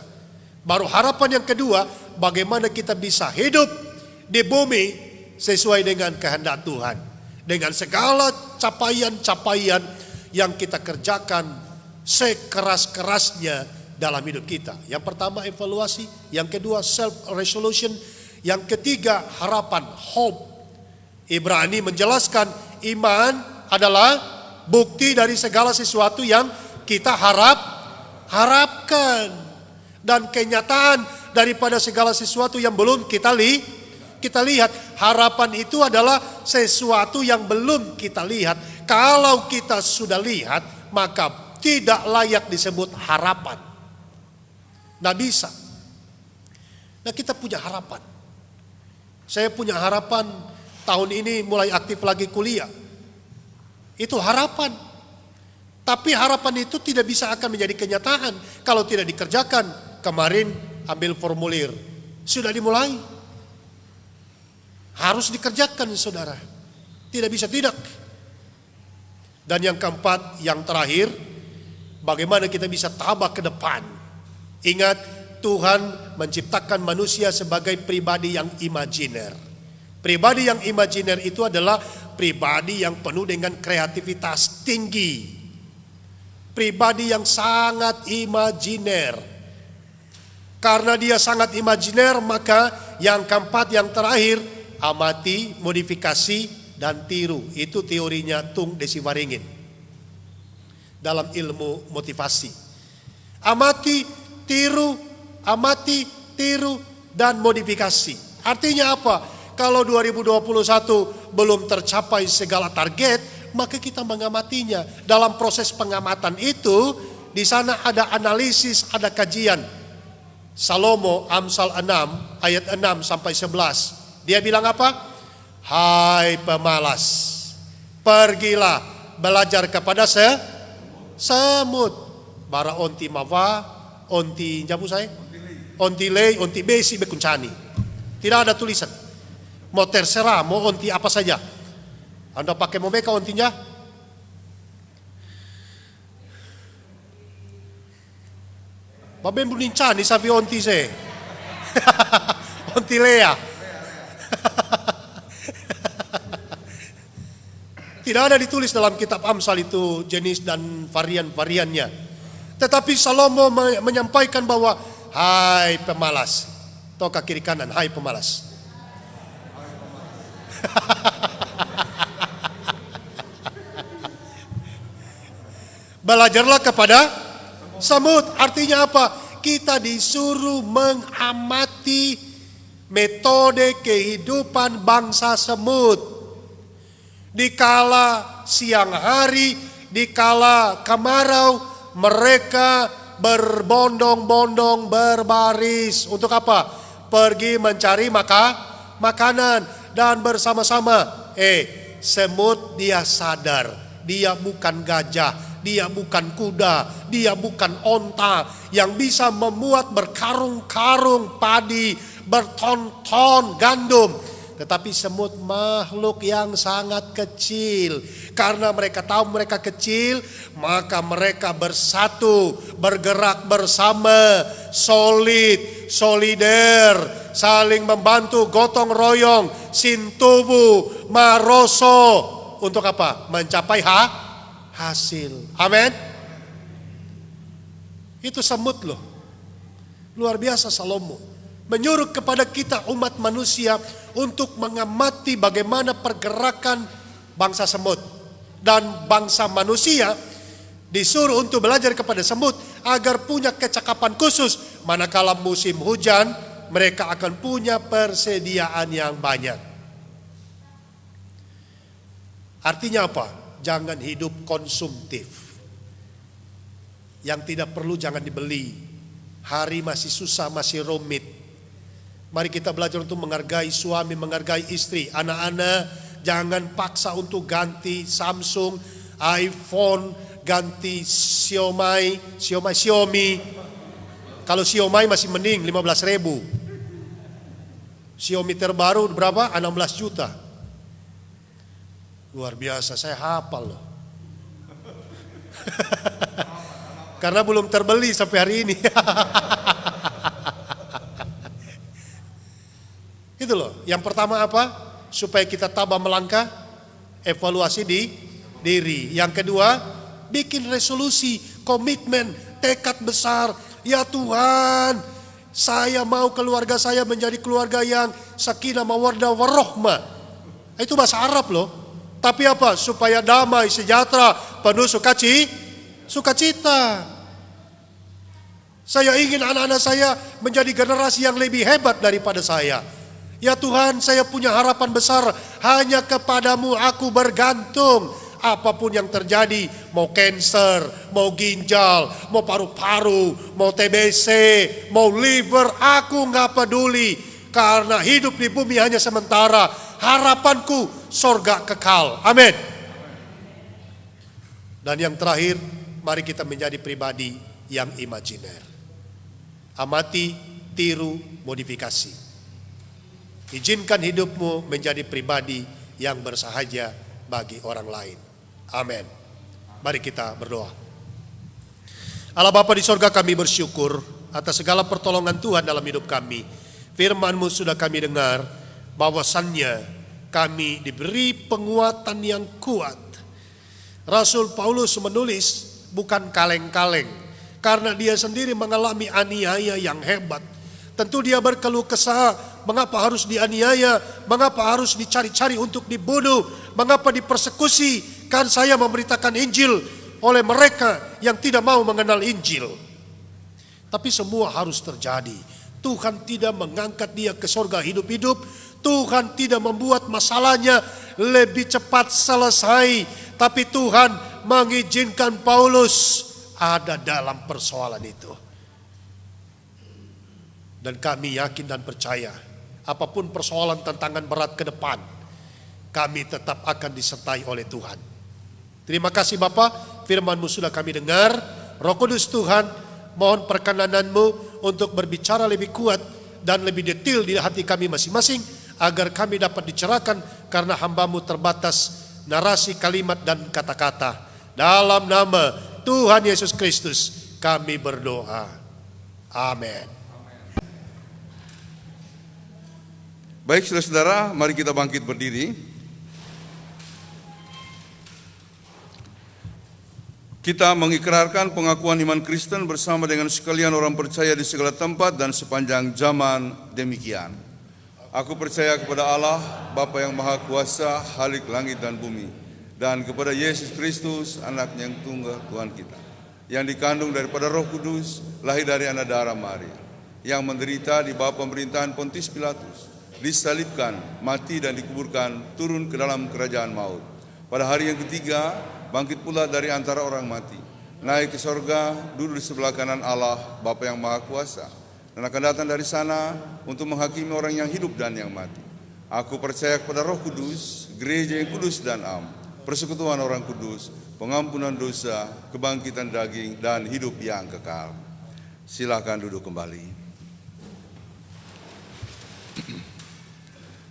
Baru harapan yang kedua, bagaimana kita bisa hidup di bumi sesuai dengan kehendak Tuhan. Dengan segala capaian-capaian yang kita kerjakan sekeras-kerasnya dalam hidup kita. Yang pertama evaluasi, yang kedua self-resolution, yang ketiga harapan, hope, Ibrani menjelaskan iman adalah bukti dari segala sesuatu yang kita harapkan dan kenyataan daripada segala sesuatu yang belum kita lihat. Harapan itu adalah sesuatu yang belum kita lihat. Kalau kita sudah lihat, maka tidak layak disebut harapan. Nggak bisa. Nah, kita punya harapan. Saya punya harapan tahun ini mulai aktif lagi kuliah. Itu harapan. Tapi harapan itu tidak bisa akan menjadi kenyataan kalau tidak dikerjakan. Kemarin ambil formulir, sudah dimulai. Harus dikerjakan, saudara. Tidak bisa tidak. Dan yang keempat, yang terakhir, bagaimana kita bisa tabah ke depan. Ingat, Tuhan menciptakan manusia sebagai pribadi yang imajiner. Pribadi yang imajiner itu adalah pribadi yang penuh dengan kreativitas tinggi. Pribadi yang sangat imajiner. Karena dia sangat imajiner, maka yang keempat, yang terakhir, amati, modifikasi, dan tiru. Itu teorinya Tung Desi Waringin dalam ilmu motivasi. Amati, tiru, dan modifikasi. Artinya apa? Kalau 2021 belum tercapai segala target, maka kita mengamatinya. Dalam proses pengamatan itu, di sana ada analisis, ada kajian. Salomo Amsal 6 ayat 6 sampai 11. Dia bilang apa? Hai pemalas, pergilah belajar kepada semut. Bara onti mawa, onti jabu saya, onti lei, onti besi bekuncani. Tidak ada tulisan. Mau terserah, mau onti apa saja. Anda pakai mau beka ontinya? Babem bulincani sapi onti se. Onti lea. Tidak ada ditulis dalam kitab Amsal itu jenis dan varian-variannya. Tetapi Salomo menyampaikan bahwa hai pemalas. Toka kiri kanan, hai pemalas. Belajarlah kepada semut. Artinya apa? Kita disuruh mengamati metode kehidupan bangsa semut. Dikala siang hari, dikala kemarau, mereka berbondong-bondong berbaris. Untuk apa? Pergi mencari makanan. Dan bersama-sama, semut dia sadar, dia bukan gajah, dia bukan kuda, dia bukan onta yang bisa memuat berkarung-karung padi, berton-ton gandum. Tetapi semut makhluk yang sangat kecil. Karena mereka tahu mereka kecil, maka mereka bersatu, bergerak bersama, solider, saling membantu, gotong royong, sintubu, maroso. Untuk apa? Mencapai hasil. Amin. Itu semut loh. Luar biasa Salomo. Menyuruh kepada kita umat manusia untuk mengamati bagaimana pergerakan bangsa semut. Dan bangsa manusia disuruh untuk belajar kepada semut agar punya kecakapan khusus. Manakala musim hujan, mereka akan punya persediaan yang banyak. Artinya apa? Jangan hidup konsumtif. Yang tidak perlu jangan dibeli. Hari masih susah, masih rumit. Mari kita belajar untuk menghargai suami, menghargai istri. Anak-anak jangan paksa untuk ganti Samsung, iPhone, ganti Xiaomi. Kalau Xiaomi masih mending 15.000. Xiaomi terbaru berapa? 16 juta. Luar biasa, saya hafal loh. Karena belum terbeli sampai hari ini. Itu loh. Yang pertama apa? Supaya kita tabah melangkah, evaluasi di diri. Yang kedua, bikin resolusi, komitmen, tekad besar. Ya Tuhan, saya mau keluarga saya menjadi keluarga yang sakinah mawaddah warahmah. Itu bahasa Arab loh. Tapi apa? Supaya damai, sejahtera, penuh sukacita. Saya ingin anak-anak saya menjadi generasi yang lebih hebat daripada saya. Ya Tuhan, saya punya harapan besar, hanya kepadamu aku bergantung. Apapun yang terjadi, mau cancer, mau ginjal, mau paru-paru, mau TBC, mau liver, aku nggak peduli. Karena hidup di bumi hanya sementara, harapanku sorga kekal. Amin. Dan yang terakhir, mari kita menjadi pribadi yang imajiner. Amati, tiru, modifikasi. Izinkan hidupmu menjadi pribadi yang bersahaja bagi orang lain. Amin. Mari kita berdoa. Allah Bapa di sorga, kami bersyukur atas segala pertolongan Tuhan dalam hidup kami. Firman-Mu sudah kami dengar, bahwasannya kami diberi penguatan yang kuat. Rasul Paulus menulis bukan kaleng-kaleng, karena dia sendiri mengalami aniaya yang hebat. Tentu dia berkeluh kesah, mengapa harus dianiaya, mengapa harus dicari-cari untuk dibunuh, mengapa dipersekusi, kan saya memberitakan Injil oleh mereka yang tidak mau mengenal Injil. Tapi semua harus terjadi. Tuhan tidak mengangkat dia ke surga hidup-hidup. Tuhan tidak membuat masalahnya lebih cepat selesai. Tapi Tuhan mengizinkan Paulus ada dalam persoalan itu. Dan kami yakin dan percaya, apapun persoalan tantangan berat ke depan, kami tetap akan disertai oleh Tuhan. Terima kasih Bapa, firman-Mu sudah kami dengar. Roh Kudus Tuhan, mohon perkenan-Mu untuk berbicara lebih kuat dan lebih detail di hati kami masing-masing, agar kami dapat dicerahkan karena hamba-Mu terbatas narasi, kalimat, dan kata-kata. Dalam nama Tuhan Yesus Kristus kami berdoa. Amin. Baik saudara-saudara, mari kita bangkit berdiri. Kita mengikrarkan pengakuan iman Kristen bersama dengan sekalian orang percaya di segala tempat dan sepanjang zaman demikian. Aku percaya kepada Allah, Bapa yang Maha Kuasa, Khalik langit dan bumi, dan kepada Yesus Kristus, Anaknya yang tunggal Tuhan kita, yang dikandung daripada Roh Kudus, lahir dari anak darah Maria, yang menderita di bawah pemerintahan Pontius Pilatus, disalibkan, mati dan dikuburkan, turun ke dalam kerajaan maut. Pada hari yang ketiga, bangkit pula dari antara orang mati, naik ke sorga, duduk di sebelah kanan Allah, Bapa yang Maha Kuasa, dan akan datang dari sana untuk menghakimi orang yang hidup dan yang mati. Aku percaya kepada Roh Kudus, gereja yang kudus dan am, persekutuan orang kudus, pengampunan dosa, kebangkitan daging, dan hidup yang kekal. Silakan duduk kembali.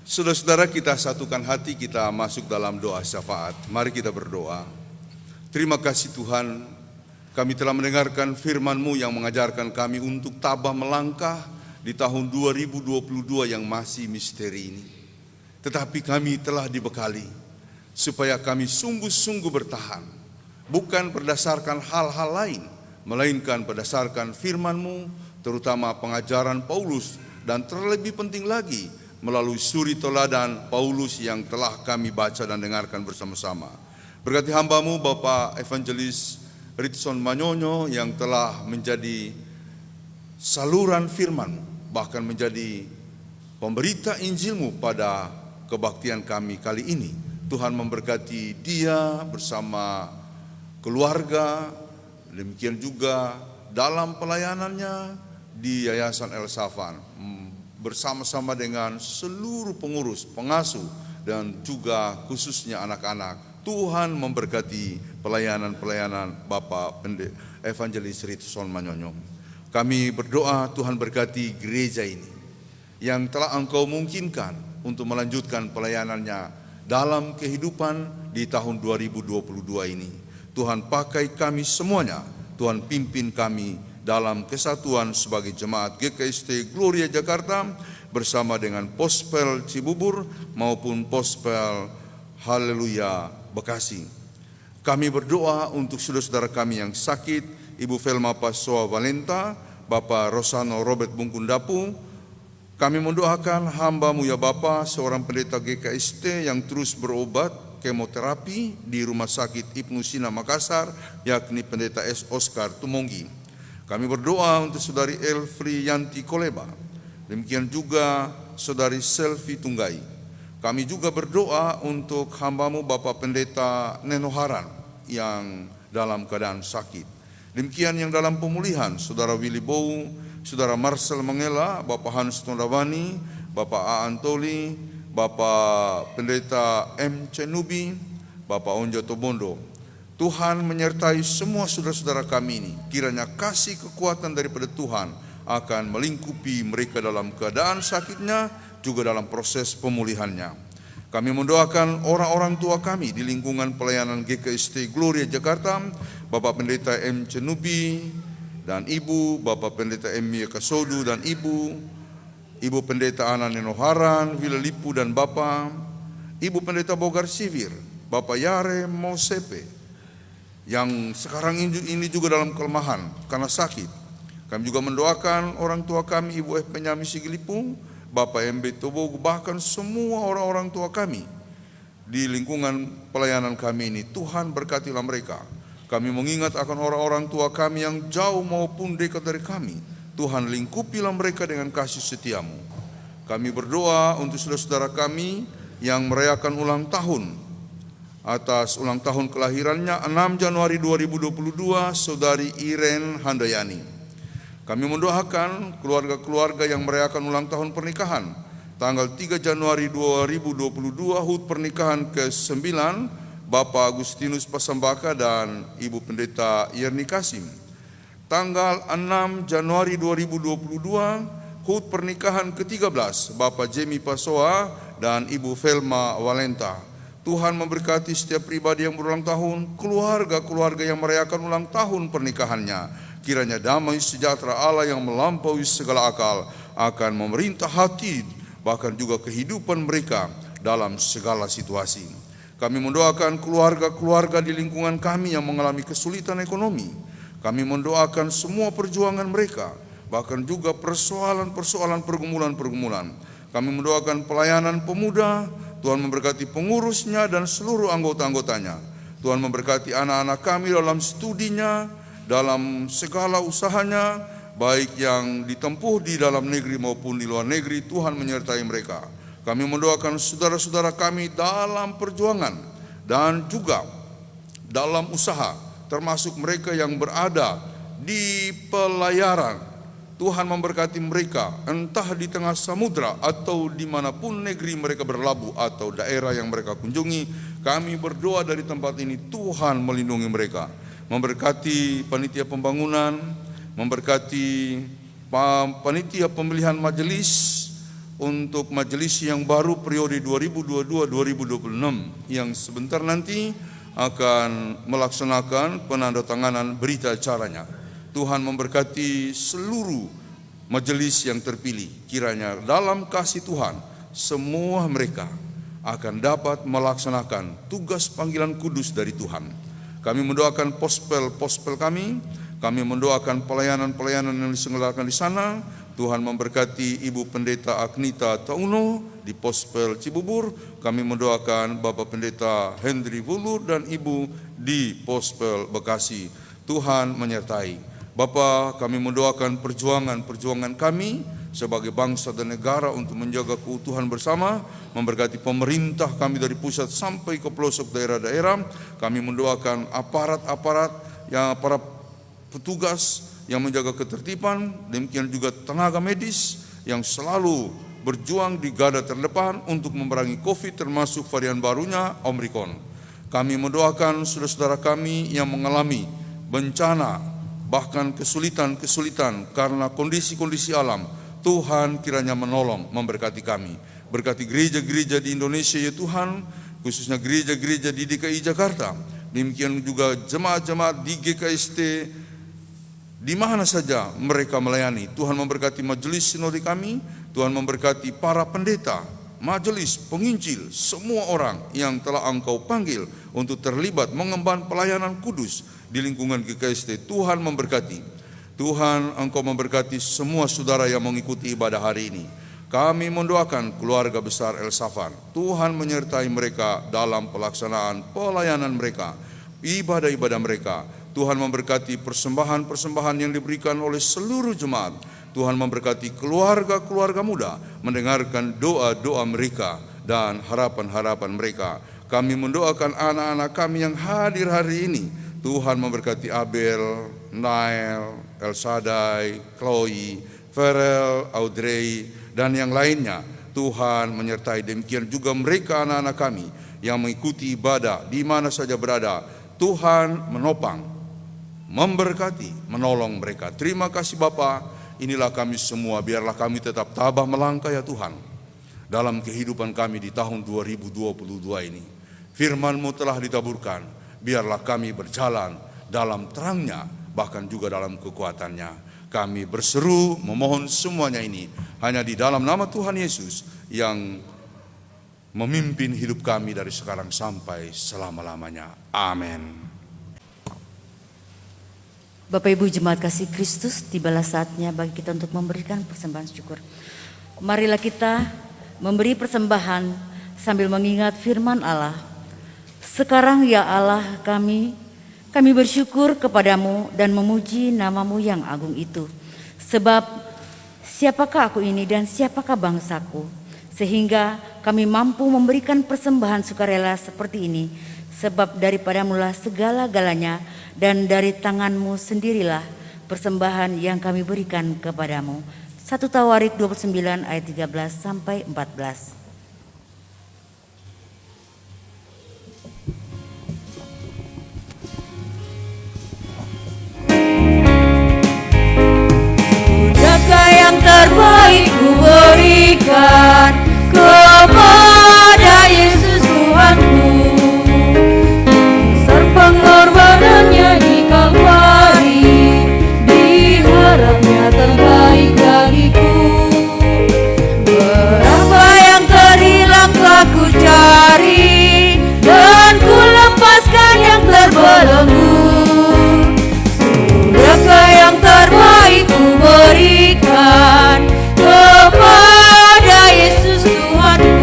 Saudara-saudara, kita satukan hati, kita masuk dalam doa syafaat. Mari kita berdoa. Terima kasih Tuhan, kami telah mendengarkan firman-Mu yang mengajarkan kami untuk tabah melangkah di tahun 2022 yang masih misteri ini. Tetapi kami telah dibekali supaya kami sungguh-sungguh bertahan, bukan berdasarkan hal-hal lain, melainkan berdasarkan firman-Mu, terutama pengajaran Paulus, dan terlebih penting lagi, melalui suri teladan Paulus yang telah kami baca dan dengarkan bersama-sama. Berkati hamba-Mu Bapak Evangelis Ritson Manyonyo yang telah menjadi saluran firman, bahkan menjadi pemberita Injil-Mu pada kebaktian kami kali ini. Tuhan memberkati dia bersama keluarga, demikian juga dalam pelayanannya di Yayasan El Safan, bersama-sama dengan seluruh pengurus, pengasuh, dan juga khususnya anak-anak. Tuhan memberkati pelayanan-pelayanan Bapak Evangelis Ritson Manyonyo. Kami berdoa Tuhan berkati gereja ini yang telah Engkau mungkinkan untuk melanjutkan pelayanannya dalam kehidupan di tahun 2022 ini. Tuhan pakai kami semuanya, Tuhan pimpin kami dalam kesatuan sebagai jemaat GKST Gloria Jakarta bersama dengan Pospel Cibubur maupun Pospel Haleluya Bekasi. Kami berdoa untuk saudara-saudara kami yang sakit, Ibu Velma Pasoa Valenta, Bapak Rosano Robert Bungkundapu, Kami mendoakan hamba-Mu ya Bapa, seorang pendeta GKST yang terus berobat kemoterapi di Rumah Sakit Ibnu Sina Makassar, yakni pendeta S. Oscar Tumonggi. Kami berdoa untuk saudari Elfri Yanti Koleba, demikian juga saudari Selvi Tunggai. Kami juga berdoa untuk hamba-Mu Bapak Pendeta Neno Haran yang dalam keadaan sakit. Demikian yang dalam pemulihan, saudara Willy Bow, saudara Marcel Mengela, Bapak Hans Tondawani, Bapak A. Antoli, Bapak Pendeta M. Cenubi, Bapak Onjo Tobondo. Tuhan menyertai semua saudara-saudara kami ini. Kiranya kasih kekuatan daripada Tuhan akan melingkupi mereka dalam keadaan sakitnya, juga dalam proses pemulihannya. Kami mendoakan orang-orang tua kami di lingkungan pelayanan GKST Gloria Jakarta, Bapak Pendeta M. Cenubi dan Ibu, Bapak Pendeta M. Kasodu dan Ibu Pendeta Ana Nenoharan, Wila Lipu dan Bapak, Ibu Pendeta Bogar Sivir, Bapak Yare Mosepe, yang sekarang ini juga dalam kelemahan karena sakit. Kami juga mendoakan orang tua kami, Ibu F. Penyami Sigilipung, Bapak MB Tobogo, bahkan semua orang-orang tua kami di lingkungan pelayanan kami ini. Tuhan berkatilah mereka. Kami mengingat akan orang-orang tua kami yang jauh maupun dekat dari kami. Tuhan lingkupilah mereka dengan kasih setia-Mu. Kami berdoa untuk saudara-saudara kami yang merayakan ulang tahun. Atas ulang tahun kelahirannya 6 Januari 2022, saudari Iren Handayani. Kami mendoakan keluarga-keluarga yang merayakan ulang tahun pernikahan. Tanggal 3 Januari 2022, HUT pernikahan ke-9, Bapak Agustinus Pasambaka dan Ibu Pendeta Yerni Kasim. Tanggal 6 Januari 2022, HUT pernikahan ke-13, Bapak Jemi Pasoa dan Ibu Velma Walenta. Tuhan memberkati setiap pribadi yang berulang tahun, keluarga-keluarga yang merayakan ulang tahun pernikahannya. Kiranya damai sejahtera Allah yang melampaui segala akal akan memerintah hati, bahkan juga kehidupan mereka dalam segala situasi. Kami mendoakan keluarga-keluarga di lingkungan kami yang mengalami kesulitan ekonomi. Kami mendoakan semua perjuangan mereka, bahkan juga persoalan-persoalan pergumulan-pergumulan. Kami mendoakan pelayanan pemuda, Tuhan memberkati pengurusnya dan seluruh anggota-anggotanya. Tuhan memberkati anak-anak kami dalam studinya, dalam segala usahanya, baik yang ditempuh di dalam negeri maupun di luar negeri. Tuhan menyertai mereka. Kami mendoakan saudara-saudara kami dalam perjuangan dan juga dalam usaha, termasuk mereka yang berada di pelayaran. Tuhan memberkati mereka, entah di tengah samudra atau dimanapun negeri mereka berlabuh atau daerah yang mereka kunjungi. Kami berdoa dari tempat ini, Tuhan melindungi mereka. Memberkati panitia pembangunan, memberkati panitia pemilihan majelis untuk majelis yang baru periode 2022-2026 yang sebentar nanti akan melaksanakan penandatanganan berita acaranya. Tuhan memberkati seluruh majelis yang terpilih. Kiranya dalam kasih Tuhan semua mereka akan dapat melaksanakan tugas panggilan kudus dari Tuhan. Kami mendoakan pospel kami mendoakan pelayanan-pelayanan yang diselenggarakan di sana. Tuhan memberkati Ibu Pendeta Agnita Tauno di Pospel Cibubur. Kami mendoakan Bapak Pendeta Hendri Wulur dan Ibu di Pospel Bekasi. Tuhan menyertai. Bapa, kami mendoakan perjuangan kami sebagai bangsa dan negara untuk menjaga keutuhan bersama, memberkati pemerintah kami dari pusat sampai ke pelosok daerah-daerah. Kami mendoakan aparat-aparat yang para petugas yang menjaga ketertiban, demikian juga tenaga medis yang selalu berjuang di garda terdepan untuk memerangi COVID termasuk varian barunya Omicron. Kami mendoakan saudara-saudara kami yang mengalami bencana, bahkan kesulitan karena kondisi-kondisi alam. Tuhan kiranya menolong, memberkati kami. Berkati gereja-gereja di Indonesia ya Tuhan, khususnya gereja-gereja di DKI Jakarta. Demikian juga jemaat-jemaat di GKST, di mana saja mereka melayani. Tuhan memberkati majelis sinode kami, Tuhan memberkati para pendeta, majelis, penginjil, semua orang yang telah Engkau panggil untuk terlibat mengemban pelayanan kudus di lingkungan GKST. Tuhan memberkati. Tuhan, Engkau memberkati semua saudara yang mengikuti ibadah hari ini. Kami mendoakan keluarga besar El Safan. Tuhan menyertai mereka dalam pelaksanaan pelayanan mereka, ibadah-ibadah mereka. Tuhan memberkati persembahan-persembahan yang diberikan oleh seluruh jemaat. Tuhan memberkati keluarga-keluarga muda mendengarkan doa-doa mereka dan harapan-harapan mereka. Kami mendoakan anak-anak kami yang hadir hari ini. Tuhan memberkati Abel, Nael, El Shaddai, Chloe, Farel, Audrey, dan yang lainnya. Tuhan menyertai, demikian juga mereka anak-anak kami yang mengikuti ibadah di mana saja berada. Tuhan menopang, memberkati, menolong mereka. Terima kasih Bapa. Inilah kami semua, biarlah kami tetap tabah melangkah ya Tuhan dalam kehidupan kami di tahun 2022 ini. Firman-Mu telah ditaburkan, biarlah kami berjalan dalam terangnya, bahkan juga dalam kekuatannya. Kami berseru memohon semuanya ini hanya di dalam nama Tuhan Yesus yang memimpin hidup kami dari sekarang sampai selama-lamanya. Amin. Bapak Ibu Jemaat Kasih Kristus, tibalah saatnya bagi kita untuk memberikan persembahan syukur. Marilah kita memberi persembahan sambil mengingat firman Allah. Sekarang ya Allah kami bersyukur kepadamu dan memuji namamu yang agung itu. Sebab siapakah aku ini dan siapakah bangsaku, sehingga kami mampu memberikan persembahan sukarela seperti ini. Sebab daripadamulah segala-galanya, dan dari tanganmu sendirilah persembahan yang kami berikan kepadamu. 1 Tawarik 29 ayat 13 sampai 14. Sudahkah yang terbaik ku berikan kepada Yesus Tuhanku? Pengorbanannya di Kalvari, diharapnya terbaik bagiku. Berapa yang terhilang telah ku cari, dan ku lepaskan yang terbelenggu. Sudahkah yang terbaik ku berikan kepada Yesus Tuhanku?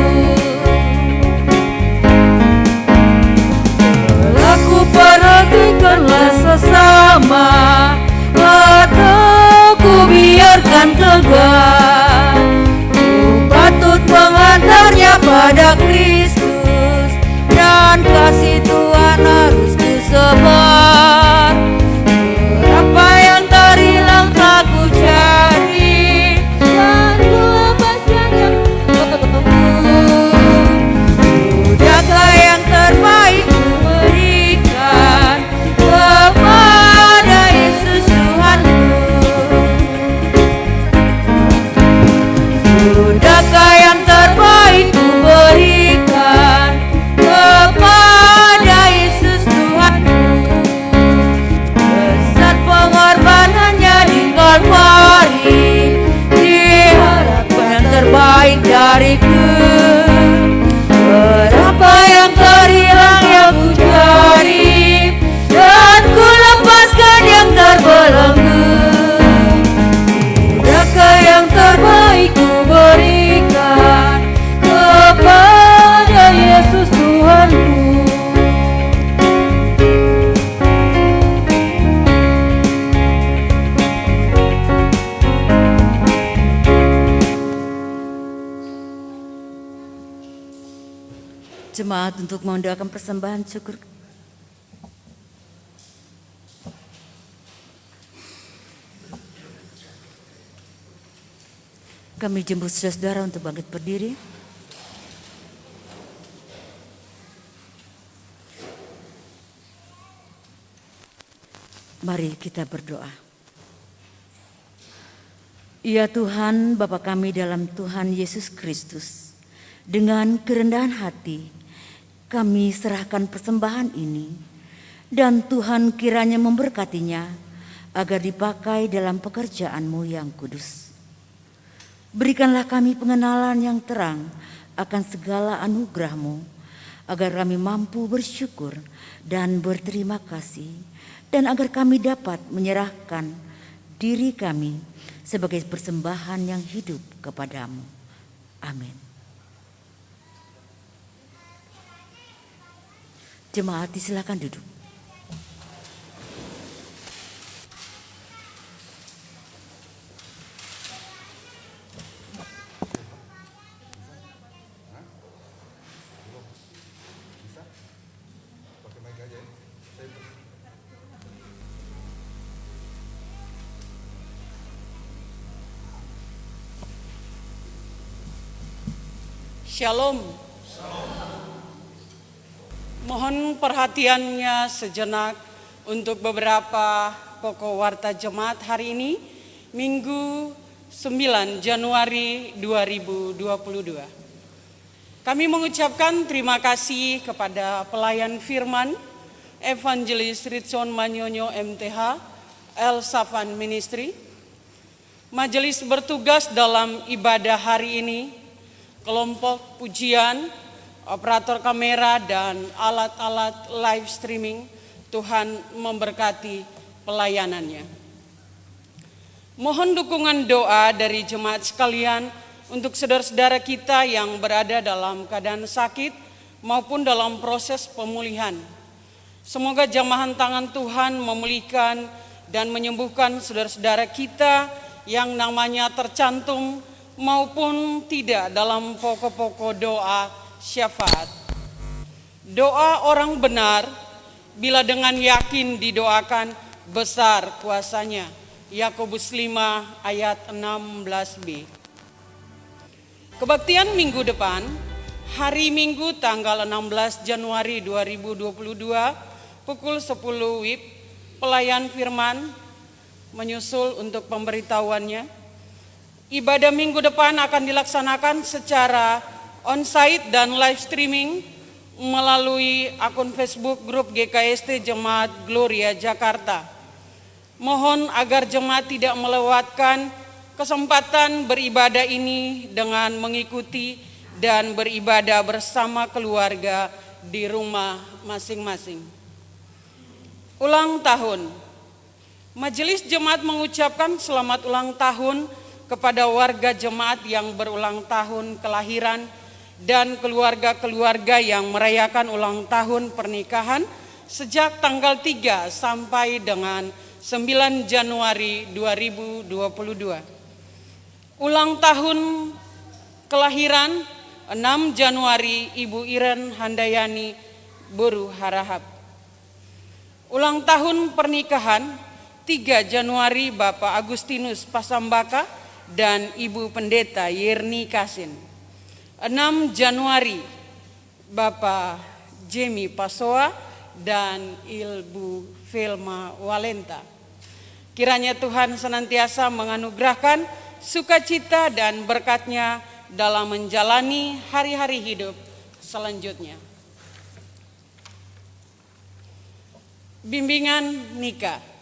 Perhatikanlah sesama, atau ku biarkan tegar. Ku patut mengantarnya pada Kristus, dan kasih Tuhan harus disebar. Berapa yang terhilang tak ku cari, dan ku lepaskan yang terbelenggu. Sudahkah yang terbaik kepada Yesus Tuhanku? Sudahkah yang terbaik ku berikan kepada Yesus Tuhanku? Besar pengorbanannya di Kalvari, diharapkan yang terbaik dariku. Berapa yang terhilang yang ku cari, dan ku lepaskan yang terbelenggu. Sudahkah yang terbaik ku berikan kepada Yesus Tuhanku? Jemaat untuk mendoakan persembahan syukur. Kami jemput saudara untuk bangkit berdiri. Mari kita berdoa. Ya Tuhan, Bapa kami dalam Tuhan Yesus Kristus, dengan kerendahan hati kami serahkan persembahan ini, dan Tuhan kiranya memberkatinya agar dipakai dalam pekerjaan-Mu yang kudus. Berikanlah kami pengenalan yang terang akan segala anugerah-Mu, agar kami mampu bersyukur dan berterima kasih, dan agar kami dapat menyerahkan diri kami sebagai persembahan yang hidup kepadamu. Amin. Jemaat silakan duduk. Shalom. Mohon perhatiannya sejenak untuk beberapa pokok warta jemaat hari ini, Minggu 9 Januari 2022. Kami mengucapkan terima kasih kepada pelayan firman, Evangelis Ritson Manyonyo MTH, El Safan Ministry, majelis bertugas dalam ibadah hari ini, kelompok pujian, operator kamera, dan alat-alat live streaming. Tuhan memberkati pelayanannya. Mohon dukungan doa dari jemaat sekalian untuk saudara-saudara kita yang berada dalam keadaan sakit maupun dalam proses pemulihan. Semoga jamahan tangan Tuhan memulihkan dan menyembuhkan saudara-saudara kita yang namanya tercantum maupun tidak dalam pokok-pokok doa syafaat. Doa orang benar bila dengan yakin didoakan besar kuasanya. Yakobus 5 ayat 16b. Kebaktian minggu depan, hari Minggu tanggal 16 Januari 2022 pukul 10 WIB, pelayan firman menyusul untuk pemberitahuannya. Ibadah minggu depan akan dilaksanakan secara on-site dan live streaming melalui akun Facebook grup GKST Jemaat Gloria Jakarta. Mohon agar jemaat tidak melewatkan kesempatan beribadah ini dengan mengikuti dan beribadah bersama keluarga di rumah masing-masing. Ulang tahun. Majelis Jemaat mengucapkan selamat ulang tahun kepada warga jemaat yang berulang tahun kelahiran dan keluarga-keluarga yang merayakan ulang tahun pernikahan sejak tanggal 3 sampai dengan 9 Januari 2022. Ulang tahun kelahiran 6 Januari Ibu Iren Handayani Buru Harahap. Ulang tahun pernikahan 3 Januari Bapak Agustinus Pasambaka dan Ibu Pendeta Yerni Kasin. 6 Januari Bapak Jemi Pasoa dan Ibu Velma Walenta. Kiranya Tuhan senantiasa menganugerahkan sukacita dan berkat-Nya dalam menjalani hari-hari hidup selanjutnya. Bimbingan nikah.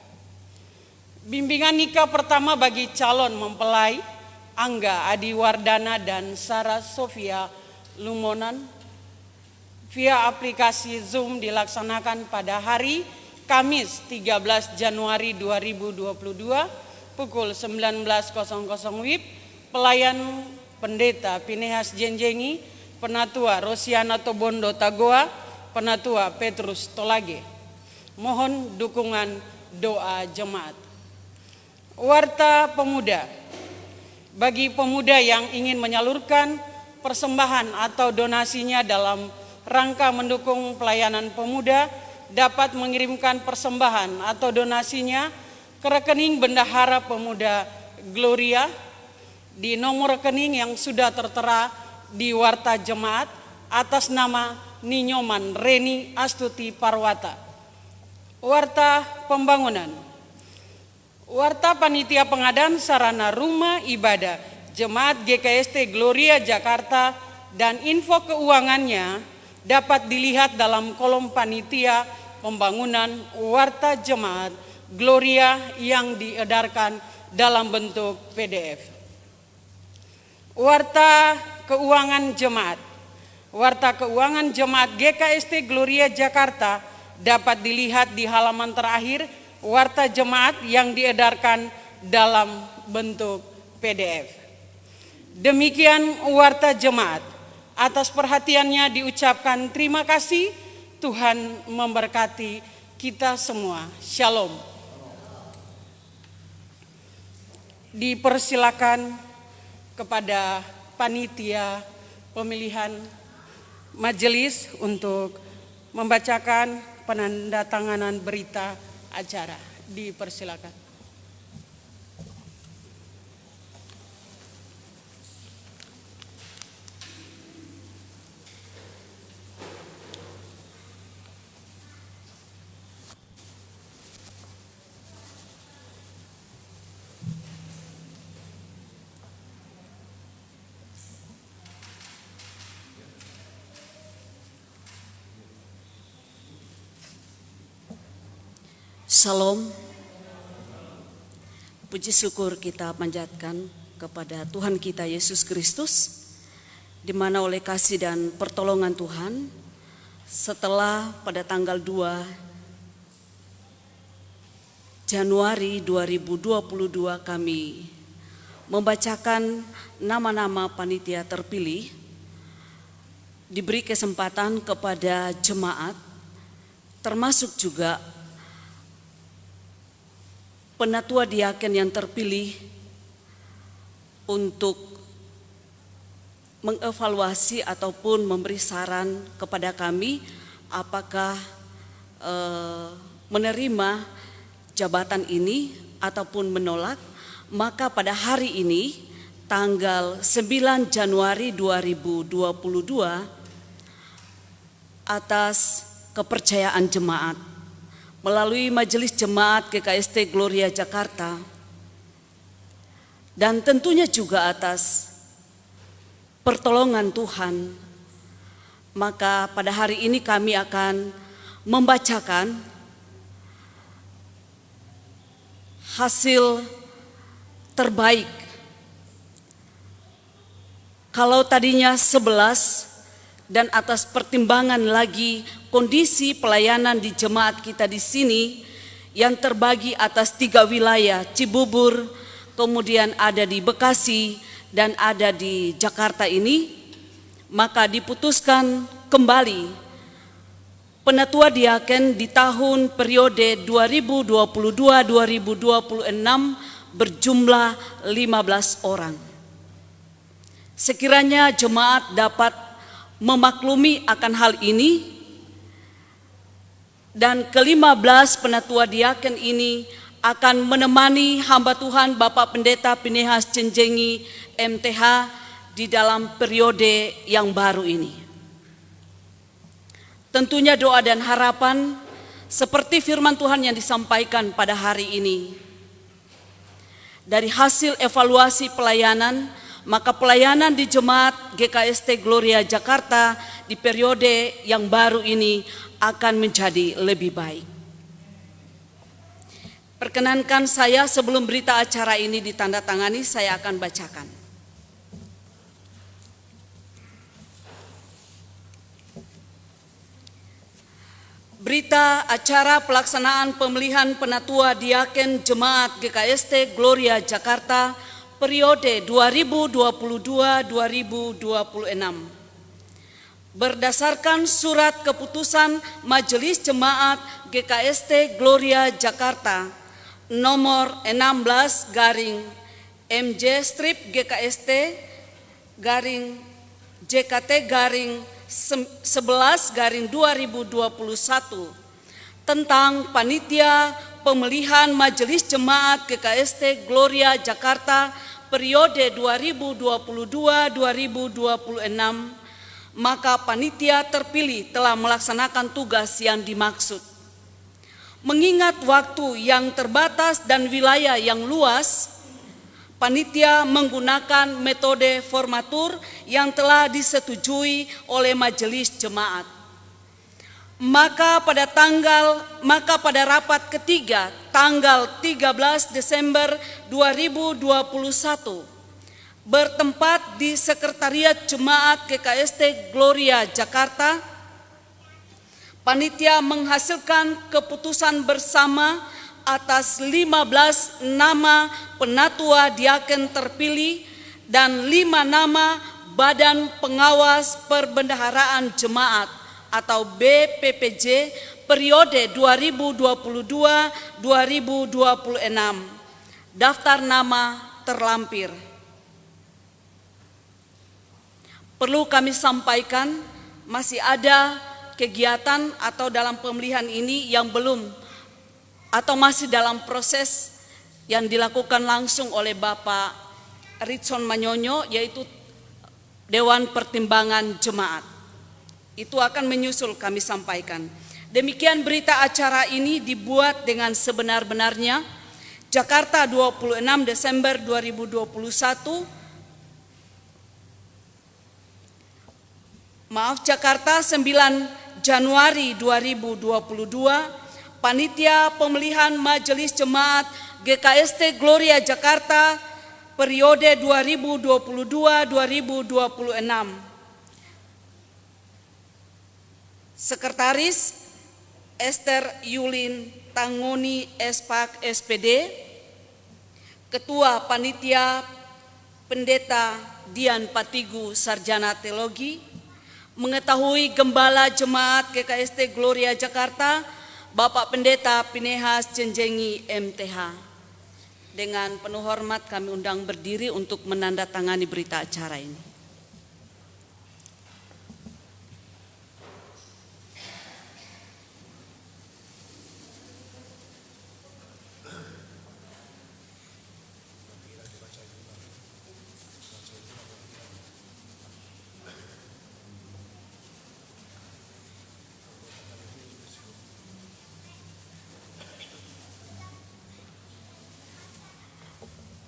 Bimbingan nikah pertama bagi calon mempelai Angga Adiwardana dan Sarah Sofia Lumonan via aplikasi Zoom dilaksanakan pada hari Kamis 13 Januari 2022 pukul 19.00 WIB. Pelayan Pendeta Pinehas Jenjengi, Penatua Rosiana Tobondo Tagoa, Penatua Petrus Tolage. Mohon dukungan doa jemaat. Warta pemuda. Bagi pemuda yang ingin menyalurkan persembahan atau donasinya dalam rangka mendukung pelayanan pemuda, dapat mengirimkan persembahan atau donasinya ke rekening Bendahara Pemuda Gloria di nomor rekening yang sudah tertera di warta jemaat atas nama Ninyoman Reni Astuti Parwata. Warta pembangunan. Warta Panitia Pengadaan Sarana Rumah Ibadah Jemaat GKST Gloria Jakarta dan info keuangannya dapat dilihat dalam kolom panitia pembangunan warta jemaat Gloria yang diedarkan dalam bentuk PDF. Warta keuangan jemaat. Warta keuangan jemaat GKST Gloria Jakarta dapat dilihat di halaman terakhir warta jemaat yang diedarkan dalam bentuk PDF. Demikian warta jemaat. Atas perhatiannya diucapkan terima kasih. Tuhan memberkati kita semua. Shalom. Dipersilakan kepada panitia pemilihan majelis untuk membacakan penandatanganan berita acara. Dipersilakan. Salam, puji syukur kita panjatkan kepada Tuhan kita Yesus Kristus, di mana oleh kasih dan pertolongan Tuhan, setelah pada tanggal 2 Januari 2022 kami membacakan nama-nama panitia terpilih, diberi kesempatan kepada jemaat, termasuk juga penatua diaken yang terpilih untuk mengevaluasi ataupun memberi saran kepada kami apakah menerima jabatan ini ataupun menolak. Maka pada hari ini tanggal 9 Januari 2022 atas kepercayaan jemaat melalui Majelis Jemaat GKST Gloria Jakarta, dan tentunya juga atas pertolongan Tuhan, maka pada hari ini kami akan membacakan hasil terbaik. Kalau tadinya 11, dan atas pertimbangan lagi kondisi pelayanan di jemaat kita di sini yang terbagi atas 3 wilayah, Cibubur, kemudian ada di Bekasi dan ada di Jakarta ini, maka diputuskan kembali penatua diaken di tahun periode 2022-2026 berjumlah 15 orang. Sekiranya jemaat dapat memaklumi akan hal ini, dan ke-15 penatua diaken ini akan menemani hamba Tuhan Bapak Pendeta Pinehas Cenjengi MTH di dalam periode yang baru ini. Tentunya doa dan harapan seperti firman Tuhan yang disampaikan pada hari ini. Dari hasil evaluasi pelayanan, maka pelayanan di Jemaat GKST Gloria Jakarta di periode yang baru ini akan menjadi lebih baik. Perkenankan saya sebelum berita acara ini ditandatangani, saya akan bacakan. Berita acara pelaksanaan pemilihan penatua diaken Jemaat GKST Gloria Jakarta periode 2022-2026. Berdasarkan surat keputusan Majelis Jemaat GKST Gloria Jakarta nomor 16 garing MJ strip GKST garing JKT garing 11 garing 2021 tentang panitia pemilihan Majelis Jemaat GKST Gloria Jakarta periode 2022-2026, maka panitia terpilih telah melaksanakan tugas yang dimaksud. Mengingat waktu yang terbatas dan wilayah yang luas, panitia menggunakan metode formatur yang telah disetujui oleh Majelis Jemaat. Maka pada rapat ketiga tanggal 13 Desember 2021 bertempat di Sekretariat Jemaat GKST Gloria Jakarta, panitia menghasilkan keputusan bersama atas 15 nama penatua diaken terpilih dan 5 nama Badan Pengawas Perbendaharaan Jemaat atau BPPJ periode 2022-2026. Daftar nama terlampir. Perlu kami sampaikan, masih ada kegiatan atau dalam pemilihan ini yang belum atau masih dalam proses yang dilakukan langsung oleh Bapak Ritson Manyonyo, yaitu Dewan Pertimbangan Jemaat. Itu akan menyusul kami sampaikan. Demikian berita acara ini dibuat dengan sebenar-benarnya. Jakarta 26 Desember 2021. Jakarta 9 Januari 2022, Panitia Pemilihan Majelis Jemaat GKST Gloria Jakarta periode 2022-2026. Sekretaris Esther Yulin Tangoni Espak SPD, Ketua Panitia Pendeta Dian Patigu Sarjana Teologi, mengetahui Gembala Jemaat GKST Gloria Jakarta, Bapak Pendeta Pinehas Jenjengi MTH. Dengan penuh hormat kami undang berdiri untuk menandatangani berita acara ini.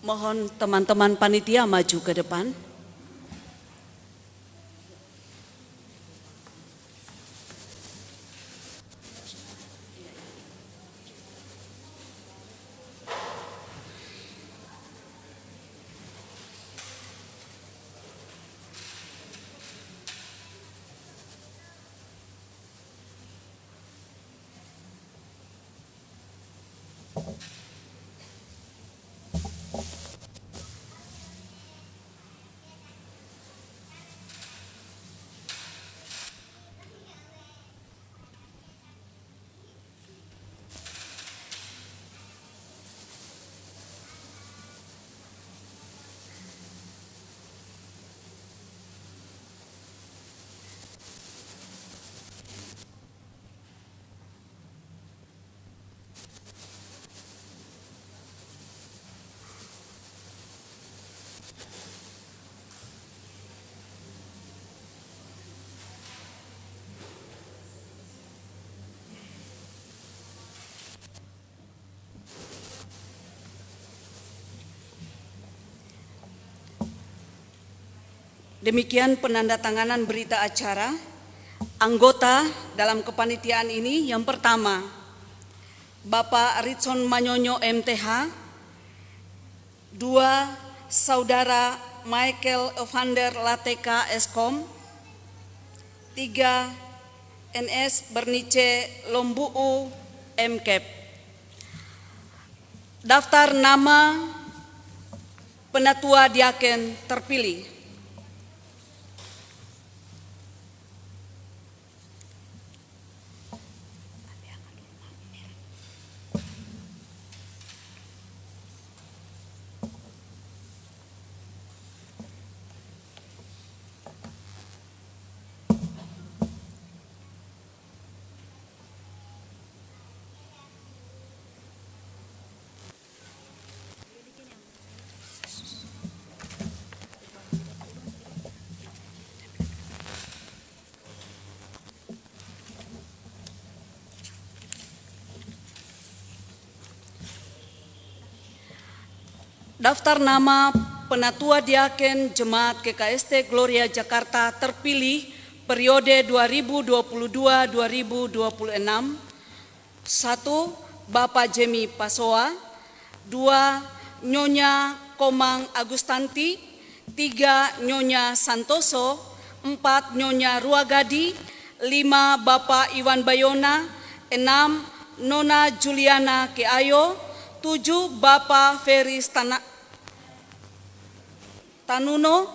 Mohon teman-teman panitia maju ke depan. Demikian penandatanganan berita acara. Anggota dalam kepanitiaan ini yang pertama, Bapak Ritson Manyonyo MTH. 2, Saudara Michael Evander Lateka Eskom. 3, NS Bernice Lombuu MKEP. Daftar nama Penatua Diaken terpilih. Daftar nama Penatua Diaken Jemaat GKST Gloria Jakarta terpilih periode 2022-2026. 1, Bapak Jemi Pasoa. 2, Nyonya Komang Agustanti. 3, Nyonya Santoso. 4, Nyonya Ruagadi. 5, Bapak Iwan Bayona. 6, Nona Juliana Keayo. 7, Bapak Ferry Tanuno.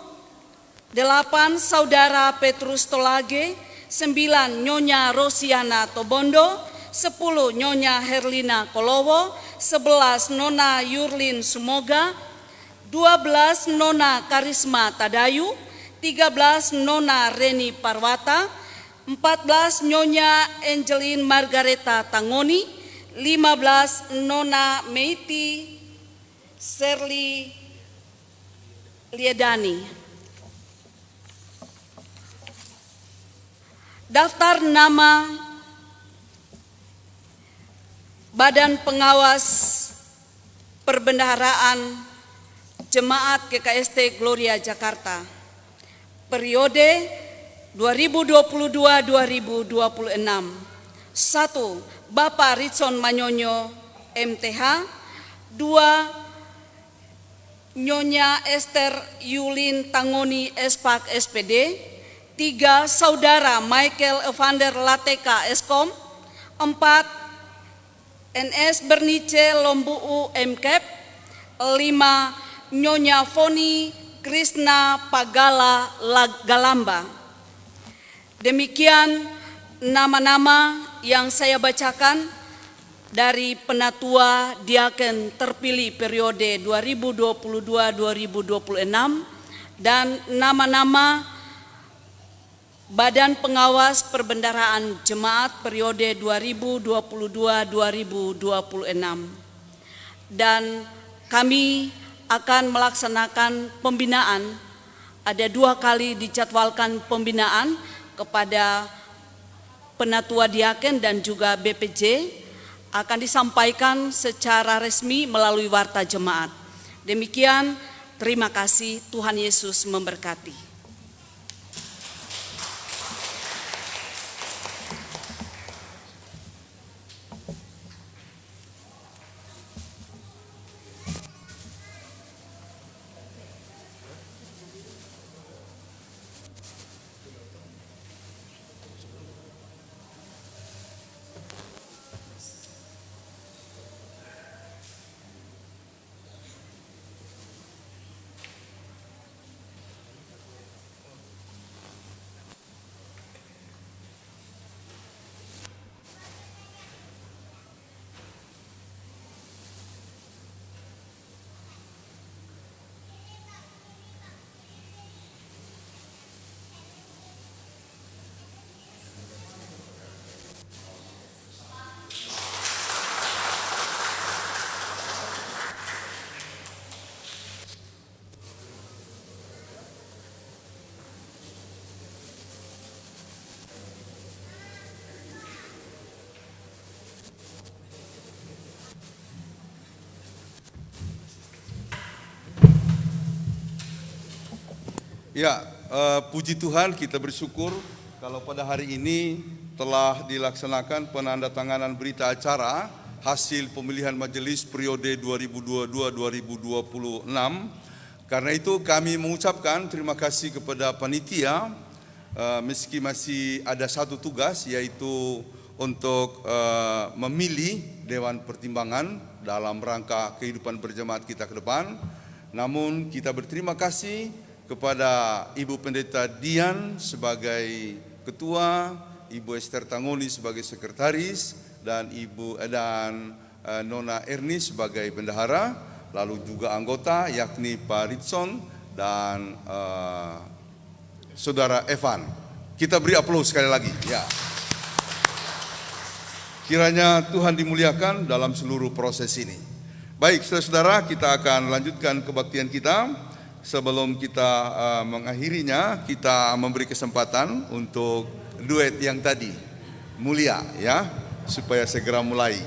8 Saudara Petrus Tolage. 9 Nyonya Rosiana Tobondo. 10 Nyonya Herlina Kolowo. 11 Nona Yurlin Sumoga. 12 Nona Karisma Tadayu. 13 Nona Reni Parwata. 14 Nyonya Angeline Margareta Tangoni. 15 Nona Meiti Serli Liedani. Daftar nama Badan Pengawas Perbendaharaan Jemaat GKST Gloria Jakarta periode 2022-2026. 1. Bapak Ritson Manyonyo MTH. 2. Nyonya Esther Yulin Tangoni Espak SPD. 3. Saudara Michael Evander Lateka Eskom. 4. NS Bernice Lombuu MKEP. 5. Nyonya Foni Krishna Pagala Galamba. Demikian nama-nama yang saya bacakan dari Penatua Diaken terpilih periode 2022-2026 dan nama-nama Badan Pengawas Perbendaharaan Jemaat periode 2022-2026. Dan kami akan melaksanakan pembinaan. Ada 2 kali dijadwalkan pembinaan kepada Penatua Diaken dan juga BPJ, akan disampaikan secara resmi melalui Warta Jemaat. Demikian, terima kasih, Tuhan Yesus memberkati. Ya, puji Tuhan, kita bersyukur kalau pada hari ini telah dilaksanakan penandatanganan berita acara hasil pemilihan majelis periode 2022-2026. Karena itu kami mengucapkan terima kasih kepada panitia, meski masih ada satu tugas, yaitu untuk memilih Dewan Pertimbangan dalam rangka kehidupan berjemaat kita ke depan. Namun kita berterima kasih kepada Ibu Pendeta Dian sebagai ketua, Ibu Esther Tangoni sebagai sekretaris, dan Nona Erni sebagai bendahara, lalu juga anggota yakni Pak Ritson dan Saudara Evan. Kita beri aplaus sekali lagi. Ya. Kiranya Tuhan dimuliakan dalam seluruh proses ini. Baik, saudara-saudara, kita akan lanjutkan kebaktian kita. Sebelum kita mengakhirinya, kita memberi kesempatan untuk duet yang tadi, Mulia, ya, supaya segera mulai.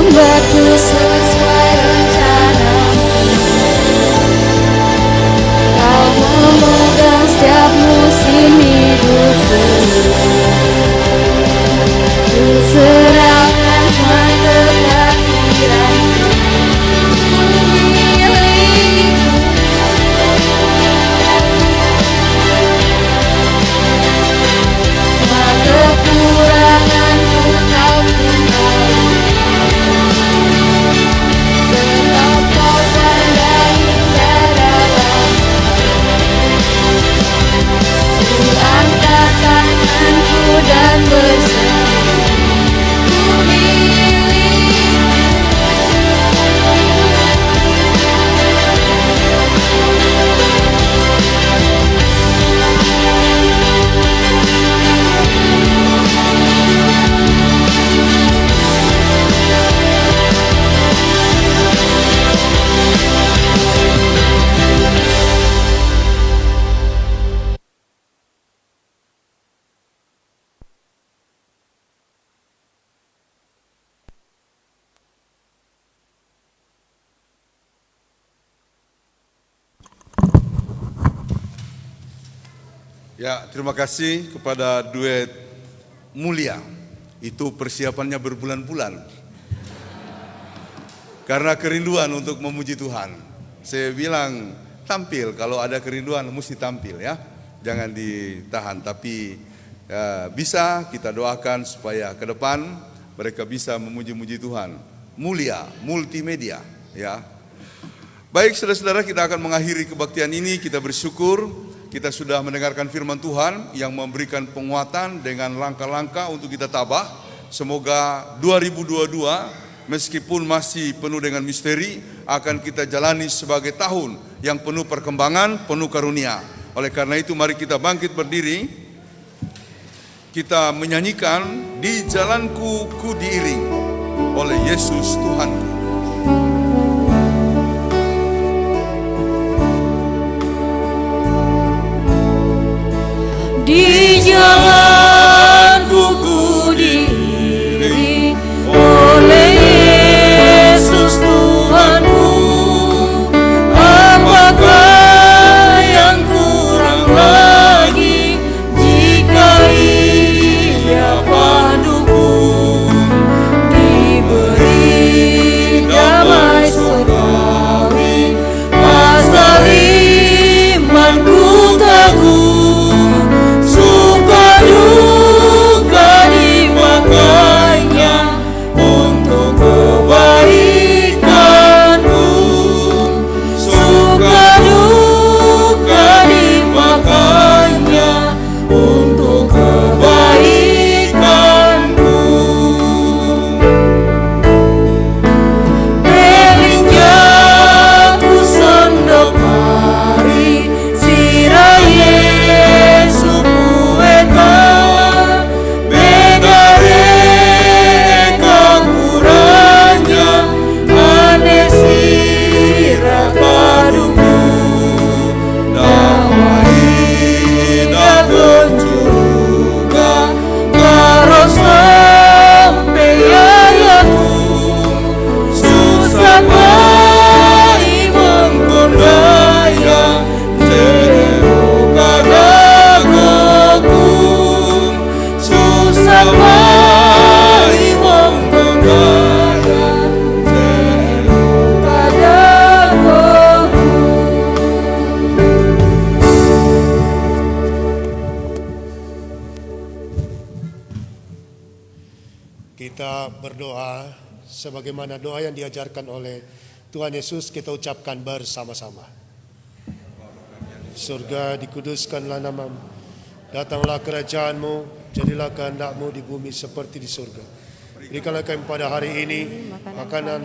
membuatku sesuai rencanamu. Kau memegang setiap musim hidupku. Ku serahkan semua kekhawatiranku. Semua kekuranganku kau kembali. Sebab kau pandai hingga dalam. Ku angkat tanganku dan berseru, ku Ya, terima kasih kepada duet Mulia. Itu persiapannya berbulan-bulan. Karena kerinduan untuk memuji Tuhan. Saya bilang tampil, kalau ada kerinduan mesti tampil ya. Jangan ditahan, tapi bisa kita doakan supaya ke depan mereka bisa memuji-muji Tuhan. Mulia, multimedia ya. Baik saudara-saudara, kita akan mengakhiri kebaktian ini. Kita bersyukur kita sudah mendengarkan firman Tuhan yang memberikan penguatan dengan langkah-langkah untuk kita tabah. Semoga 2022 meskipun masih penuh dengan misteri akan kita jalani sebagai tahun yang penuh perkembangan, penuh karunia. Oleh karena itu mari kita bangkit berdiri. Kita menyanyikan Di Jalanku Ku Diiring oleh Yesus Tuhanku. di jalanku ku diiring oleh Yesus Tuhanku. Apakah yang kurang lagi jika Ia panduku? Diberi damai surgawi, asal imanku teguh. Suka duka dimakainya untuk kebaikanku. Suka duka dimakainya untuk kebaikanku. Belinjaku sondok mari sirah Yesus berdoa sebagaimana doa yang diajarkan oleh Tuhan Yesus, kita ucapkan bersama-sama. Surga, dikuduskanlah namamu, datanglah kerajaanmu, jadilah kehendak-mu di bumi seperti di surga. Berikanlah kami pada hari ini makanan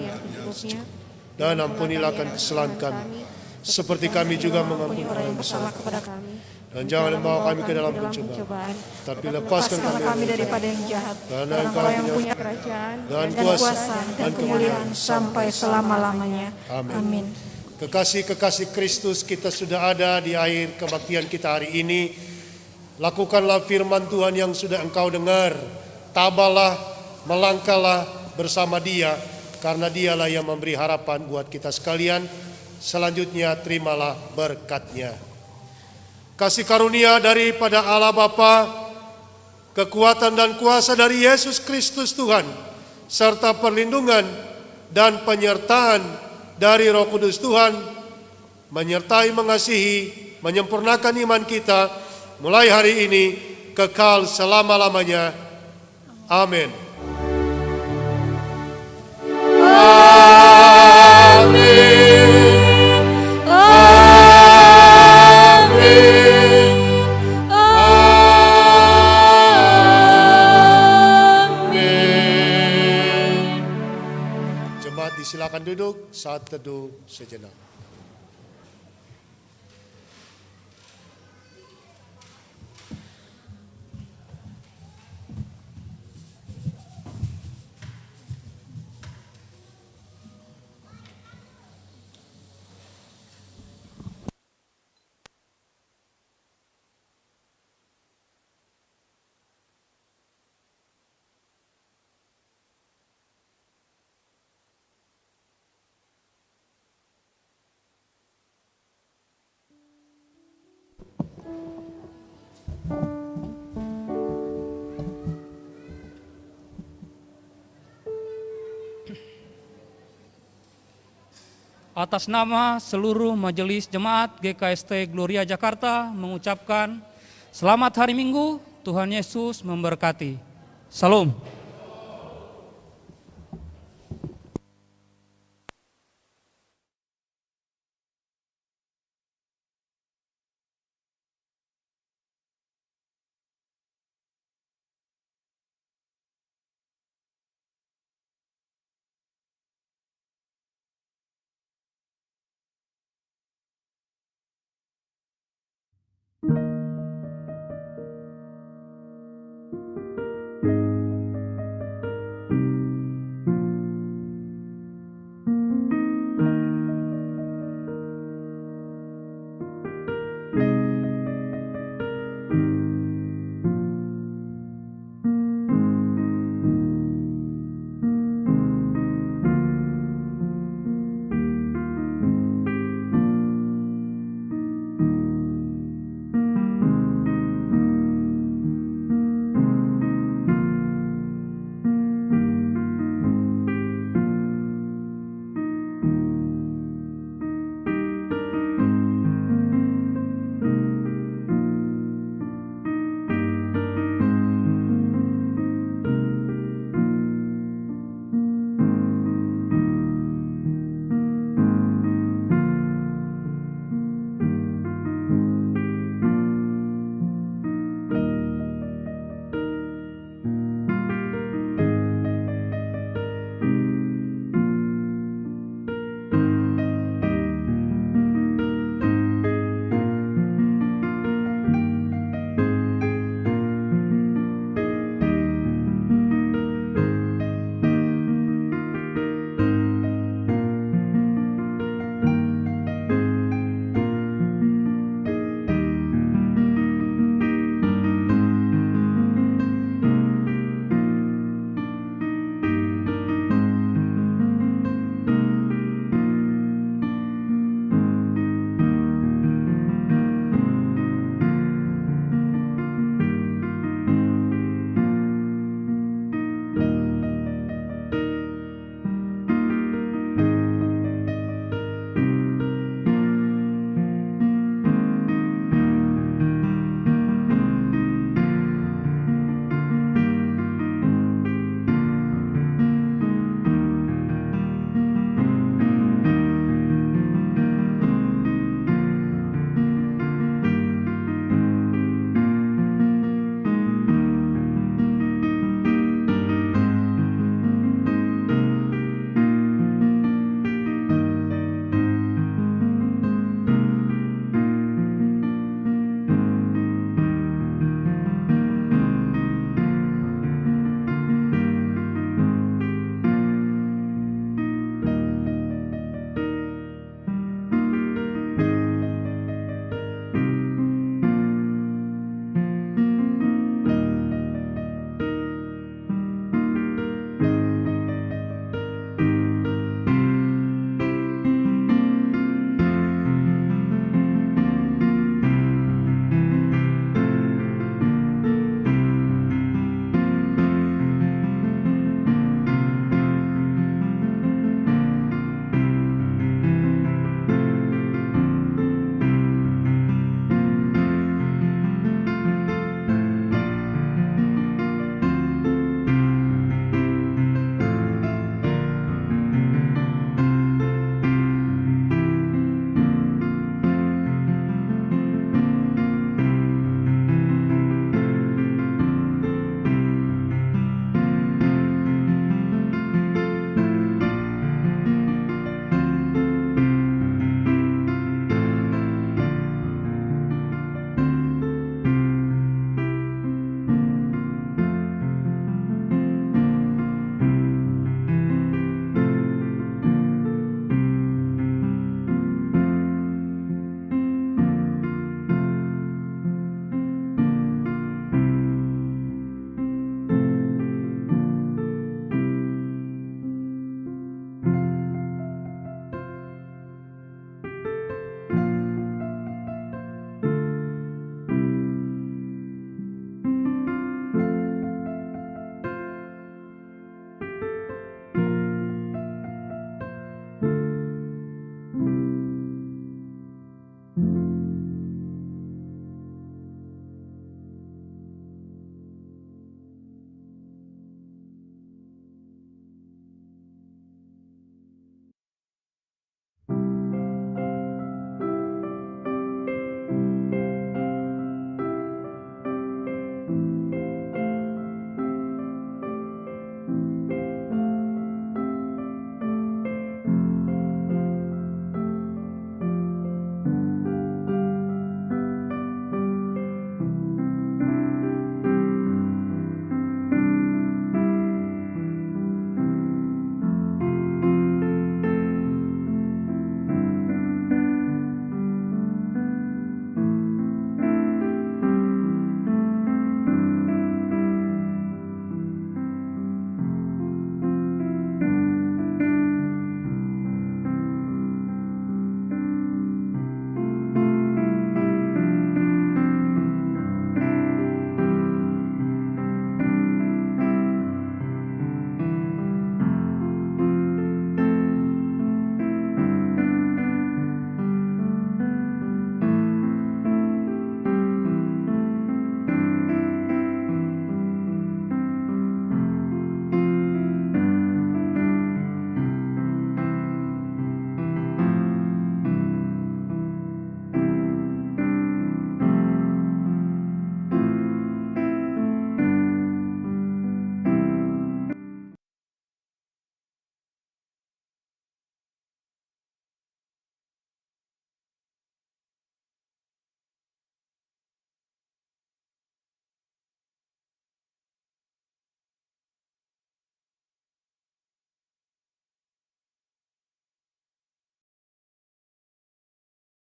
dan ampunilah kesalahan kami, seperti kami juga mengampuni orang yang bersalah kepada kami. Dan jangan membawa kami ke dalam pencobaan, tapi lepaskan kami daripada yang jahat. Karena Engkau yang punya kerajaan dan kuasa dan kemuliaan sampai selama-lamanya. Amin. Kekasih-kekasih Kristus, kita sudah ada di akhir kebaktian kita hari ini. Lakukanlah firman Tuhan yang sudah engkau dengar. Tabahlah, melangkahlah bersama Dia karena dialah yang memberi harapan buat kita sekalian. Selanjutnya terimalah berkat-Nya. Kasih karunia daripada Allah Bapa, kekuatan dan kuasa dari Yesus Kristus Tuhan, serta perlindungan dan penyertaan dari Roh Kudus Tuhan, menyertai, mengasihi, menyempurnakan iman kita, mulai hari ini, kekal selama-lamanya. Amin. Jemaat disilakan duduk saat teduh sejenak. Atas nama seluruh Majelis Jemaat GKST Gloria Jakarta mengucapkan selamat hari Minggu, Tuhan Yesus memberkati. Salam. Thank you.